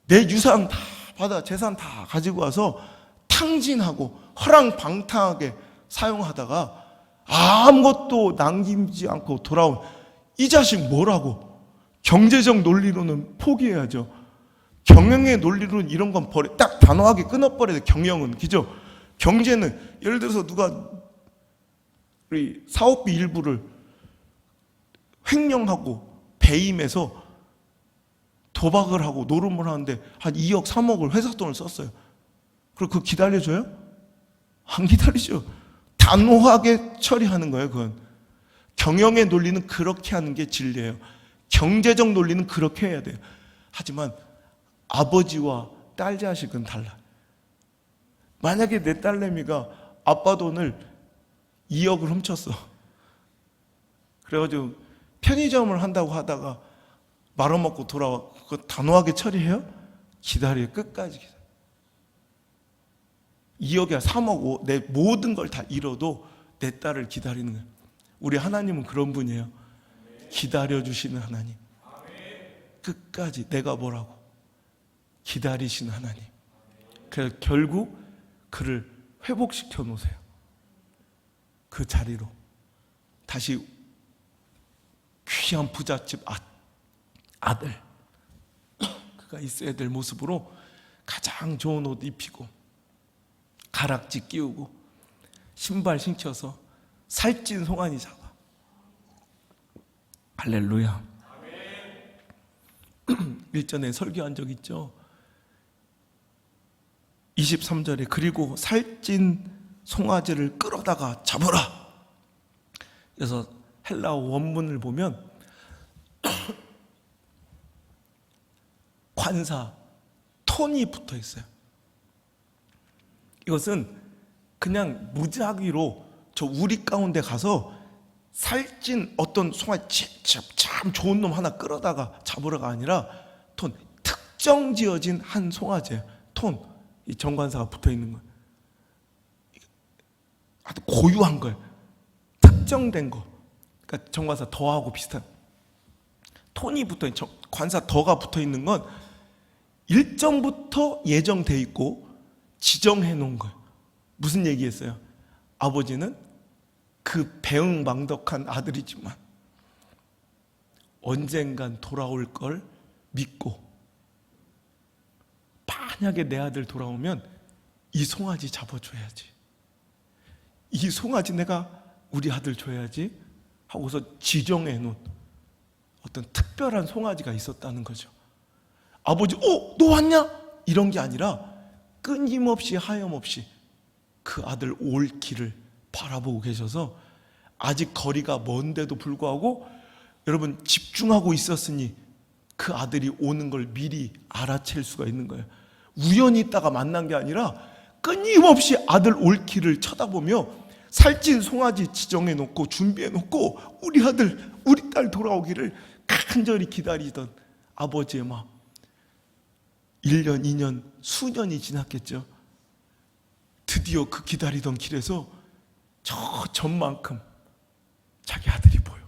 [SPEAKER 1] 내 유산 다 받아, 재산 다 가지고 와서 탕진하고 허랑방탕하게 사용하다가 아무것도 남기지 않고 돌아온 이 자식 뭐라고. 경제적 논리로는 포기해야죠. 경영의 논리로는 이런 건 버려, 딱 단호하게 끊어버려야 돼. 경영은, 그죠? 경제는, 예를 들어서 누가 우리 사업비 일부를 횡령하고 배임해서 도박을 하고 노름을 하는데 한 2억 3억을 회사 돈을 썼어요. 그럼 그거 기다려줘요? 안 기다리죠. 단호하게 처리하는 거예요. 그건 경영의 논리는 그렇게 하는 게 진리예요. 경제적 논리는 그렇게 해야 돼요. 하지만 아버지와 딸 자식은 달라. 만약에 내 딸내미가 아빠 돈을 2억을 훔쳤어. 그래가지고 편의점을 한다고 하다가 말아먹고 돌아와. 그거 단호하게 처리해요? 기다려요. 끝까지 기다려요. 2억이야 3억 5, 내 모든 걸 다 잃어도 내 딸을 기다리는 거예요. 우리 하나님은 그런 분이에요. 기다려주시는 하나님. 끝까지 내가 뭐라고 기다리시는 하나님. 그래서 결국 그를 회복시켜 놓으세요. 그 자리로 다시 귀한 부잣집 아들, 그가 있어야 될 모습으로 가장 좋은 옷 입히고 가락지 끼우고 신발 신겨서 살찐 송아지 잡아. 할렐루야. 일전에 설교한 적 있죠. 23절에 그리고 살찐 송아지를 끌어다가 잡으라. 그래서 헬라어 원문을 보면 관사, 톤이 붙어 있어요. 이것은 그냥 무작위로 저 우리 가운데 가서 살찐 어떤 송아지 참 좋은 놈 하나 끌어다가 잡으러가 아니라 톤, 특정 지어진 한 송아지예요. 톤, 이 정관사가 붙어 있는 거예요. 아주 고유한 거예요. 특정된 거. 그러니까 정관사 더하고 비슷한 톤이 붙어 있는, 관사 더가 붙어 있는 건 일정부터 예정돼 있고 지정해 놓은 거예요. 무슨 얘기했어요? 아버지는 그 배응망덕한 아들이지만 언젠간 돌아올 걸 믿고, 만약에 내 아들 돌아오면 이 송아지 잡아줘야지, 이 송아지 내가 우리 아들 줘야지 하고서 지정해 놓은 어떤 특별한 송아지가 있었다는 거죠. 아버지, 너 왔냐? 이런 게 아니라 끊임없이 하염없이 그 아들 올 길을 바라보고 계셔서 아직 거리가 먼데도 불구하고 여러분 집중하고 있었으니 그 아들이 오는 걸 미리 알아챌 수가 있는 거예요. 우연히 있다가 만난 게 아니라 끊임없이 아들 올 길을 쳐다보며 살찐 송아지 지정해 놓고 준비해 놓고 우리 아들, 우리 딸 돌아오기를 간절히 기다리던 아버지의 마음. 1년, 2년, 수년이 지났겠죠. 드디어 그 기다리던 길에서 저 전만큼 자기 아들이 보여.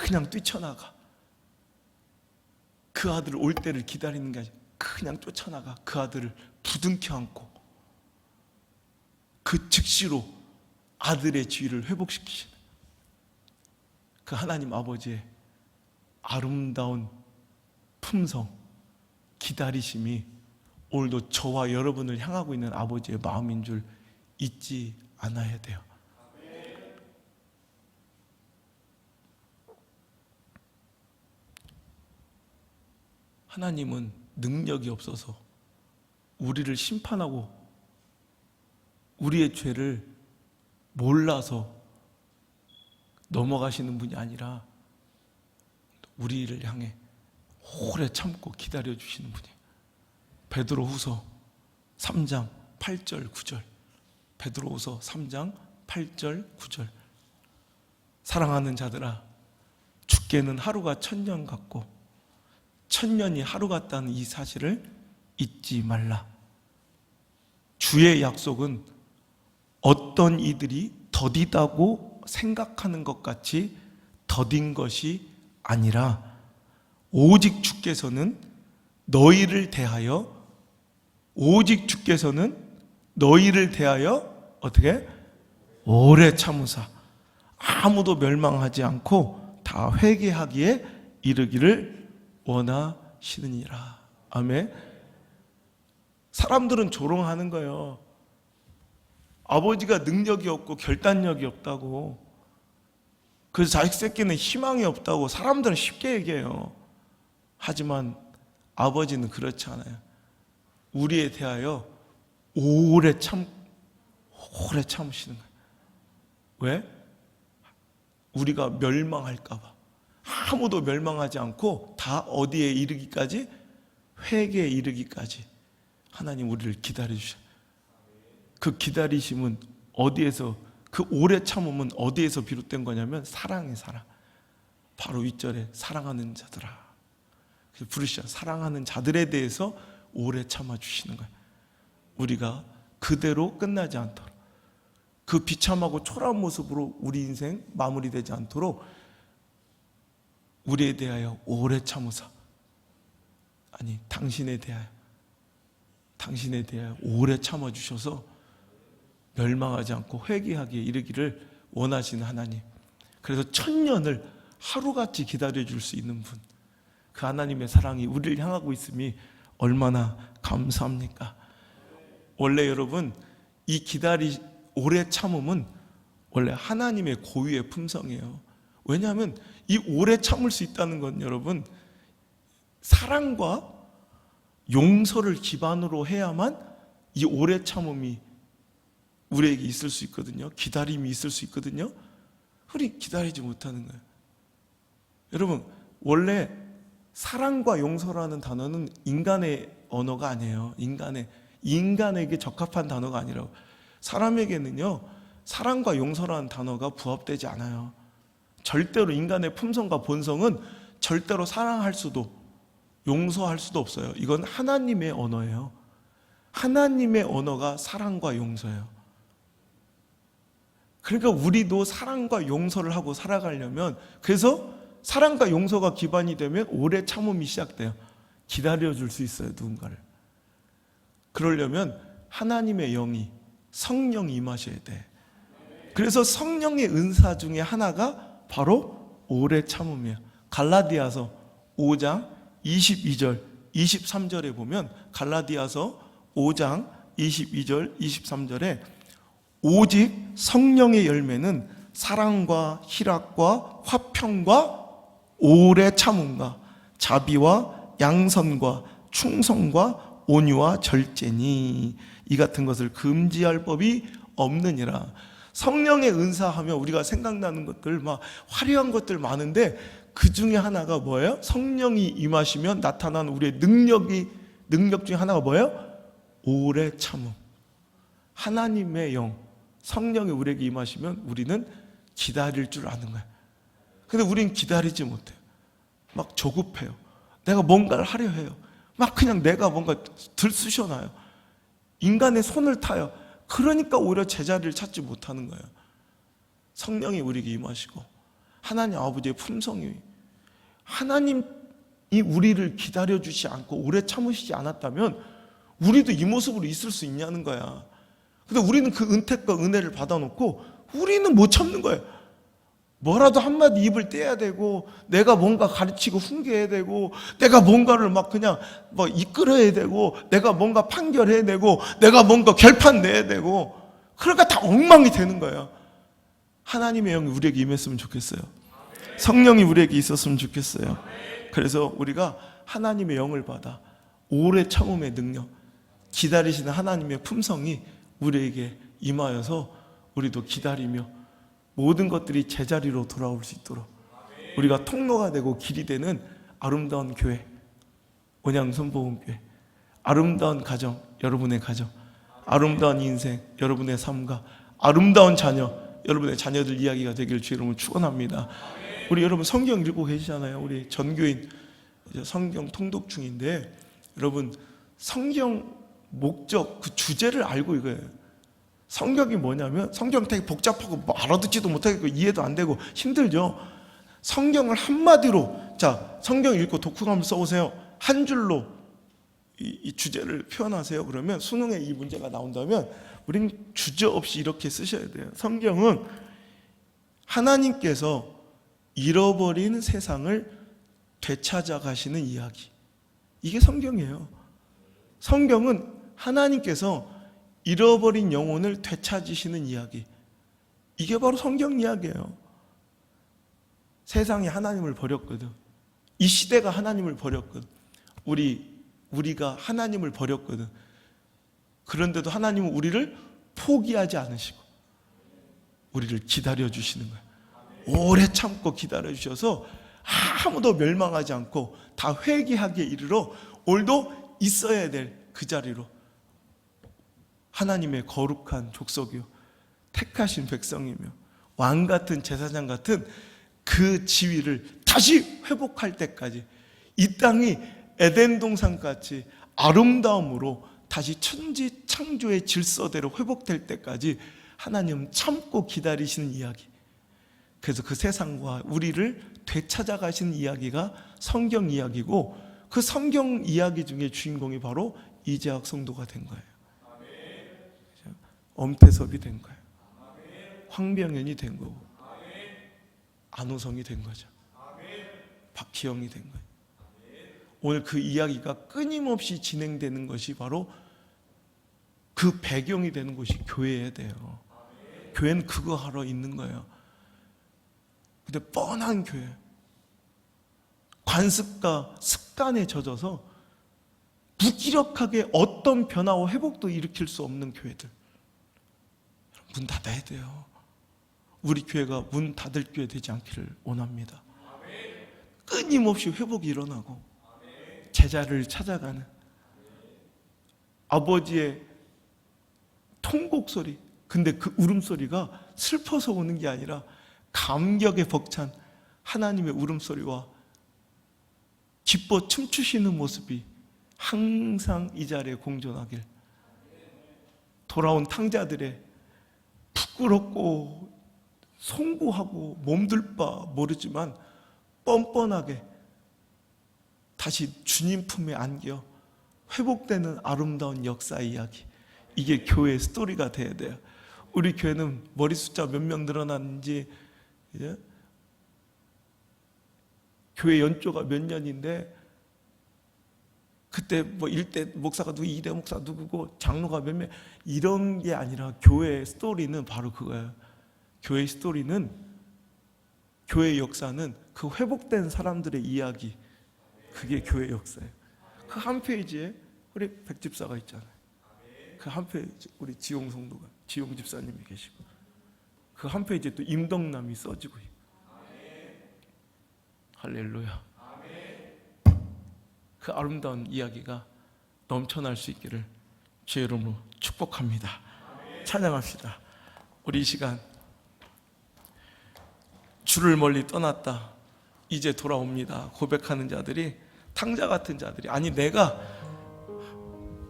[SPEAKER 1] 그냥 뛰쳐나가. 그 아들 올 때를 기다리는 게 아니라 그냥 쫓아나가 그 아들을 부둥켜 안고 그 즉시로 아들의 지위를 회복시키시는 그 하나님 아버지의 아름다운 품성, 기다리심이 오늘도 저와 여러분을 향하고 있는 아버지의 마음인 줄 잊지 않아야 돼요. 하나님은 능력이 없어서 우리를 심판하고 우리의 죄를 몰라서 넘어가시는 분이 아니라 우리를 향해 오래 참고 기다려주시는 분이에요. 베드로후서 3장 8절 9절, 베드로후서 3장 8절 9절. 사랑하는 자들아, 주께는 하루가 1000년 같고 1000년이 하루 같다는 이 사실을 잊지 말라. 주의 약속은 어떤 이들이 더디다고 생각하는 것 같이 더딘 것이 아니라 오직 주께서는 너희를 대하여 어떻게? 오래 참으사 아무도 멸망하지 않고 다 회개하기에 이르기를 원하시느니라. 아멘. 사람들은 조롱하는 거예요. 아버지가 능력이 없고 결단력이 없다고, 그래서 자식 새끼는 희망이 없다고 사람들은 쉽게 얘기해요. 하지만 아버지는 그렇지 않아요. 우리에 대하여 오래 참으시는 거예요. 왜? 우리가 멸망할까 봐. 아무도 멸망하지 않고 다 어디에 이르기까지? 회개에 이르기까지 하나님 우리를 기다려주셔요. 그 기다리심은 어디에서, 그 오래 참음은 어디에서 비롯된 거냐면 사랑의 사랑. 바로 윗절에 사랑하는 자들아. 그래서 부르시죠. 사랑하는 자들에 대해서 오래 참아주시는 거예요. 우리가 그대로 끝나지 않도록, 그 비참하고 초라한 모습으로 우리 인생 마무리되지 않도록 우리에 대하여 오래 참으사, 아니 당신에 대하여 오래 참아주셔서 멸망하지 않고 회개하기에 이르기를 원하시는 하나님. 그래서 1000년을 하루같이 기다려줄 수 있는 분, 그 하나님의 사랑이 우리를 향하고 있음이 얼마나 감사합니까? 원래 여러분, 이 오래 참음은 원래 하나님의 고유의 품성이에요. 왜냐하면 이 오래 참을 수 있다는 건 여러분, 사랑과 용서를 기반으로 해야만 이 오래 참음이 우리에게 있을 수 있거든요. 기다림이 있을 수 있거든요. 우리 기다리지 못하는 거예요. 여러분, 원래 사랑과 용서라는 단어는 인간의 언어가 아니에요. 인간에게 적합한 단어가 아니라고. 사람에게는요, 사랑과 용서라는 단어가 부합되지 않아요. 절대로 인간의 품성과 본성은 절대로 사랑할 수도 용서할 수도 없어요. 이건 하나님의 언어예요. 하나님의 언어가 사랑과 용서예요. 그러니까 우리도 사랑과 용서를 하고 살아가려면, 그래서 사랑과 용서가 기반이 되면 오래 참음이 시작돼요. 기다려줄 수 있어요, 누군가를. 그러려면 하나님의 영이, 성령이 임하셔야 돼. 그래서 성령의 은사 중에 하나가 바로 오래 참음이에요. 갈라디아서 5장 22절, 23절에 보면, 갈라디아서 5장 22절, 23절에 오직 성령의 열매는 사랑과 희락과 화평과 오래 참음과 자비와 양선과 충성과 온유와 절제니 이 같은 것을 금지할 법이 없느니라. 성령의 은사하면 우리가 생각나는 것들 막 화려한 것들 많은데 그 중에 하나가 뭐예요? 성령이 임하시면 나타나는 우리의 능력 중에 하나가 뭐예요? 오래 참음. 하나님의 영, 성령이 우리에게 임하시면 우리는 기다릴 줄 아는 거예요. 근데 우리는 기다리지 못해요. 막 조급해요. 내가 뭔가를 하려 해요. 막 그냥 내가 뭔가 들쑤셔놔요. 인간의 손을 타요. 그러니까 오히려 제자리를 찾지 못하는 거예요. 성령이 우리에게 임하시고 하나님 아버지의 품성이, 하나님이 우리를 기다려주지 않고 오래 참으시지 않았다면 우리도 이 모습으로 있을 수 있냐는 거야. 근데 우리는 그 은택과 은혜를 받아놓고 우리는 못 참는 거예요. 뭐라도 한마디 입을 떼야 되고, 내가 뭔가 가르치고 훈계해야 되고, 내가 뭔가를 막 그냥 뭐 이끌어야 되고, 내가 뭔가 판결해야 되고, 내가 뭔가 결판 내야 되고, 그러니까 다 엉망이 되는 거예요. 하나님의 영이 우리에게 임했으면 좋겠어요. 성령이 우리에게 있었으면 좋겠어요. 그래서 우리가 하나님의 영을 받아 오래 참음의 능력, 기다리시는 하나님의 품성이 우리에게 임하여서 우리도 기다리며 모든 것들이 제자리로 돌아올 수 있도록 우리가 통로가 되고 길이 되는 아름다운 교회, 온양선보험교회, 아름다운 가정, 여러분의 가정, 아름다운 인생, 여러분의 삶과 아름다운 자녀, 여러분의 자녀들 이야기가 되길 주 이름으로 축원합니다. 우리 여러분 성경 읽고 계시잖아요. 우리 전교인 성경 통독 중인데, 여러분 성경 목적, 그 주제를 알고 읽어요. 성경이 뭐냐면, 성경 되게 복잡하고 뭐 알아듣지도 못하겠고 이해도 안 되고 힘들죠. 성경을 한마디로, 자, 성경 읽고 독후감을 써오세요. 한 줄로 이 주제를 표현하세요. 그러면 수능에 이 문제가 나온다면 우리는 주저없이 이렇게 쓰셔야 돼요. 성경은 하나님께서 잃어버린 세상을 되찾아 가시는 이야기, 이게 성경이에요. 성경은 하나님께서 잃어버린 영혼을 되찾으시는 이야기, 이게 바로 성경 이야기예요. 세상이 하나님을 버렸거든. 이 시대가 하나님을 버렸거든. 우리가 하나님을 버렸거든. 그런데도 하나님은 우리를 포기하지 않으시고 우리를 기다려주시는 거예요. 오래 참고 기다려주셔서 아무도 멸망하지 않고 다 회개하기에 이르러 오늘도 있어야 될 그 자리로 하나님의 거룩한 족속이요, 택하신 백성이며 왕같은 제사장 같은 그 지위를 다시 회복할 때까지, 이 땅이 에덴 동산같이 아름다움으로 다시 천지 창조의 질서대로 회복될 때까지 하나님은 참고 기다리시는 이야기, 그래서 그 세상과 우리를 되찾아 가시는 이야기가 성경 이야기고, 그 성경 이야기 중에 주인공이 바로 이재학 성도가 된 거예요. 엄태섭이 된 거예요. 황병현이 된 거고, 안호성이 된 거죠. 박희영이 된 거예요. 오늘 그 이야기가 끊임없이 진행되는 것이 바로 그 배경이 되는 곳이 교회에 돼요. 교회는 그거 하러 있는 거예요. 근데 뻔한 교회, 관습과 습관에 젖어서 무기력하게 어떤 변화와 회복도 일으킬 수 없는 교회들, 문 닫아야 돼요. 우리 교회가 문 닫을 교회 되지 않기를 원합니다. 끊임없이 회복이 일어나고 제자를 찾아가는 아버지의 통곡 소리, 근데 그 울음소리가 슬퍼서 우는 게 아니라 감격에 벅찬 하나님의 울음소리와 기뻐 춤추시는 모습이 항상 이 자리에 공존하길, 돌아온 탕자들의 부끄럽고 송구하고 몸둘 바 모르지만 뻔뻔하게 다시 주님 품에 안겨 회복되는 아름다운 역사 이야기, 이게 교회의 스토리가 돼야 돼요. 우리 교회는 머리 숫자 몇 명 늘어났는지, 이제 교회 연조가 몇 년인데 그때 뭐 1대 목사가 누구, 2대 목사 누구고 장로가 몇 명, 이런 게 아니라 교회의 스토리는 바로 그거예요. 교회의 스토리는, 교회의 역사는 그 회복된 사람들의 이야기, 그게 교회의 역사예요. 그 한 페이지에 우리 백집사가 있잖아요. 그 한 페이지 우리 지용 성도가, 지용 집사님이 계시고, 그 한 페이지에 또 임덕남이 써지고 있고. 할렐루야. 그 아름다운 이야기가 넘쳐날 수 있기를 주의 이름으로 축복합니다. 찬양합시다. 우리 이 시간 주를 멀리 떠났다 이제 돌아옵니다 고백하는 자들이, 탕자 같은 자들이, 아니 내가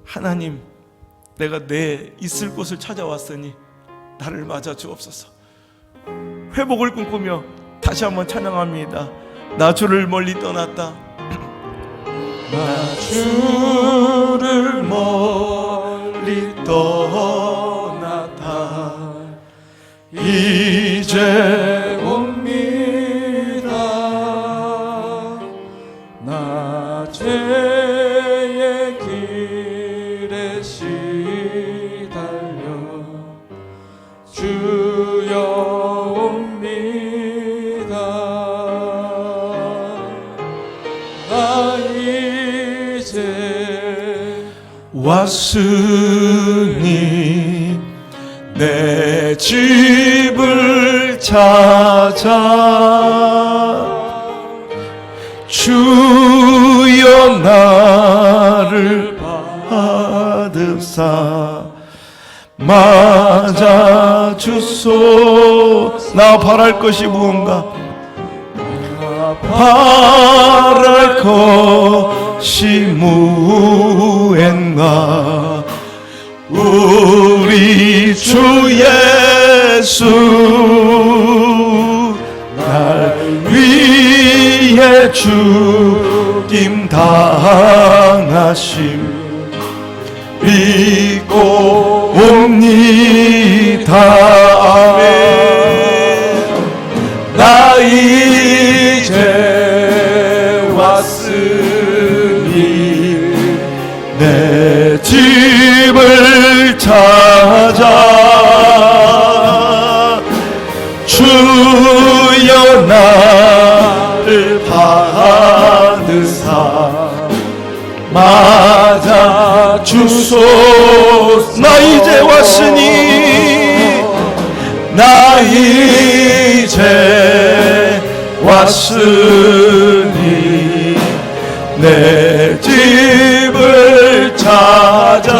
[SPEAKER 1] 하나님, 내가 내 있을 곳을 찾아왔으니 나를 맞아 주옵소서. 회복을 꿈꾸며 다시 한번 찬양합니다. 나 주를 멀리 떠났다, 나 주를 멀리 떠났다 이제 옵니다.
[SPEAKER 3] 나 죄의 길에 시달려 주여 옵니다. 나 이제
[SPEAKER 1] 왔으니 내 집을 찾아 주여 나를 받으사 맞아 주소. 나 바랄 것이 무언가, 바랄 것이 무언가, 우리 주 예수 날 위해 죽임 당하심 믿고 옵니다. 나 이제 왔으니 내 집을 찾아 주여 나를 받으사 맞아 주소서. 나 이제 왔으니, 나 이제 왔으니 내 집을 찾아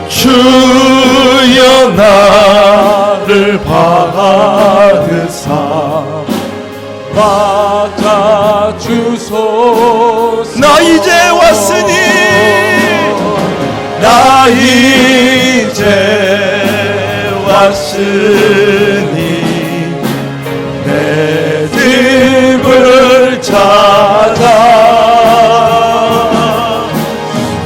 [SPEAKER 1] 주여 나를 받으사
[SPEAKER 3] 맞아 주소서.
[SPEAKER 1] 나 이제 왔으니, 나 이제 왔으니 내 집을 찾아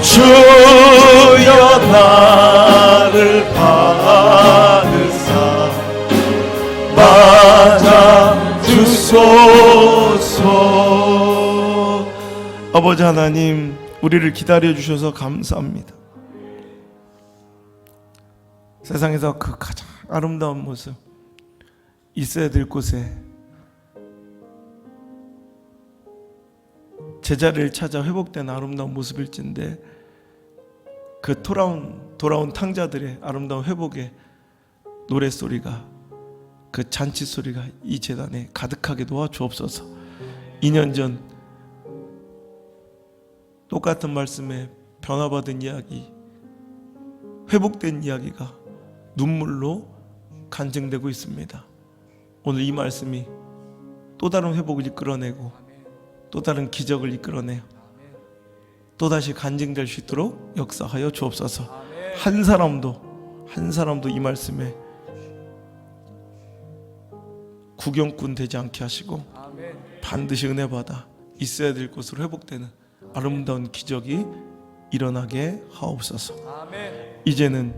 [SPEAKER 1] 주여 나를 받으사 맞아 주소서. 아버지 하나님, 우리를 기다려 주셔서 감사합니다. 세상에서 그 가장 아름다운 모습, 있어야 될 곳에 제자리를 찾아 회복된 아름다운 모습일진데 그 돌아온 탕자들의 아름다운 회복의 노랫소리가, 그 잔치 소리가 이 제단에 가득하게 도와주옵소서. 2년 전 똑같은 말씀에 변화받은 이야기, 회복된 이야기가 눈물로 간증되고 있습니다. 오늘 이 말씀이 또 다른 회복을 이끌어내고 또 다른 기적을 이끌어내요. 또다시 간증될 수 있도록 역사하여 주옵소서. 한 사람도 이 말씀에 구경꾼 되지 않게 하시고 반드시 은혜 받아 있어야 될 곳으로 회복되는 아름다운 기적이 일어나게 하옵소서. 이제는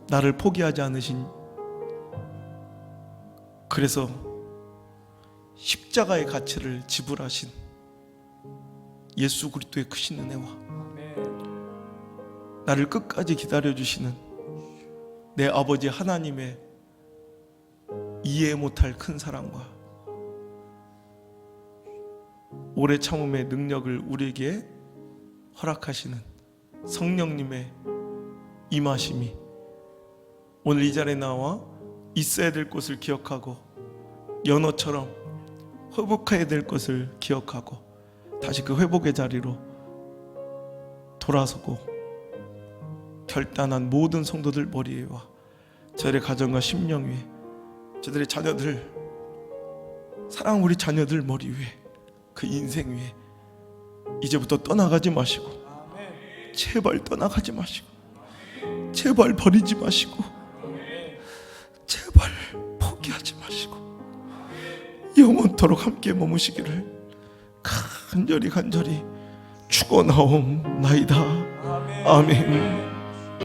[SPEAKER 1] 나를 포기하지 않으신, 그래서 십자가의 가치를 지불하신 예수 그리스도의 크신 은혜와 나를 끝까지 기다려주시는 내 아버지 하나님의 이해 못할 큰 사랑과 오래 참음의 능력을 우리에게 허락하시는 성령님의 임하심이 오늘 이 자리에 나와 있어야 될 곳을 기억하고 연어처럼 회복해야 될 것을 기억하고 다시 그 회복의 자리로 돌아서고 결단한 모든 성도들 머리에와 저희의 가정과 심령 위에, 저들의 자녀들, 사랑 우리 자녀들 머리 위에, 그 인생 위에 이제부터 떠나가지 마시고, 제발 떠나가지 마시고, 제발 버리지 마시고, 제발 포기하지 마시고 영원토록 함께 머무시기를 간절히 축원하옵나이다. 아멘.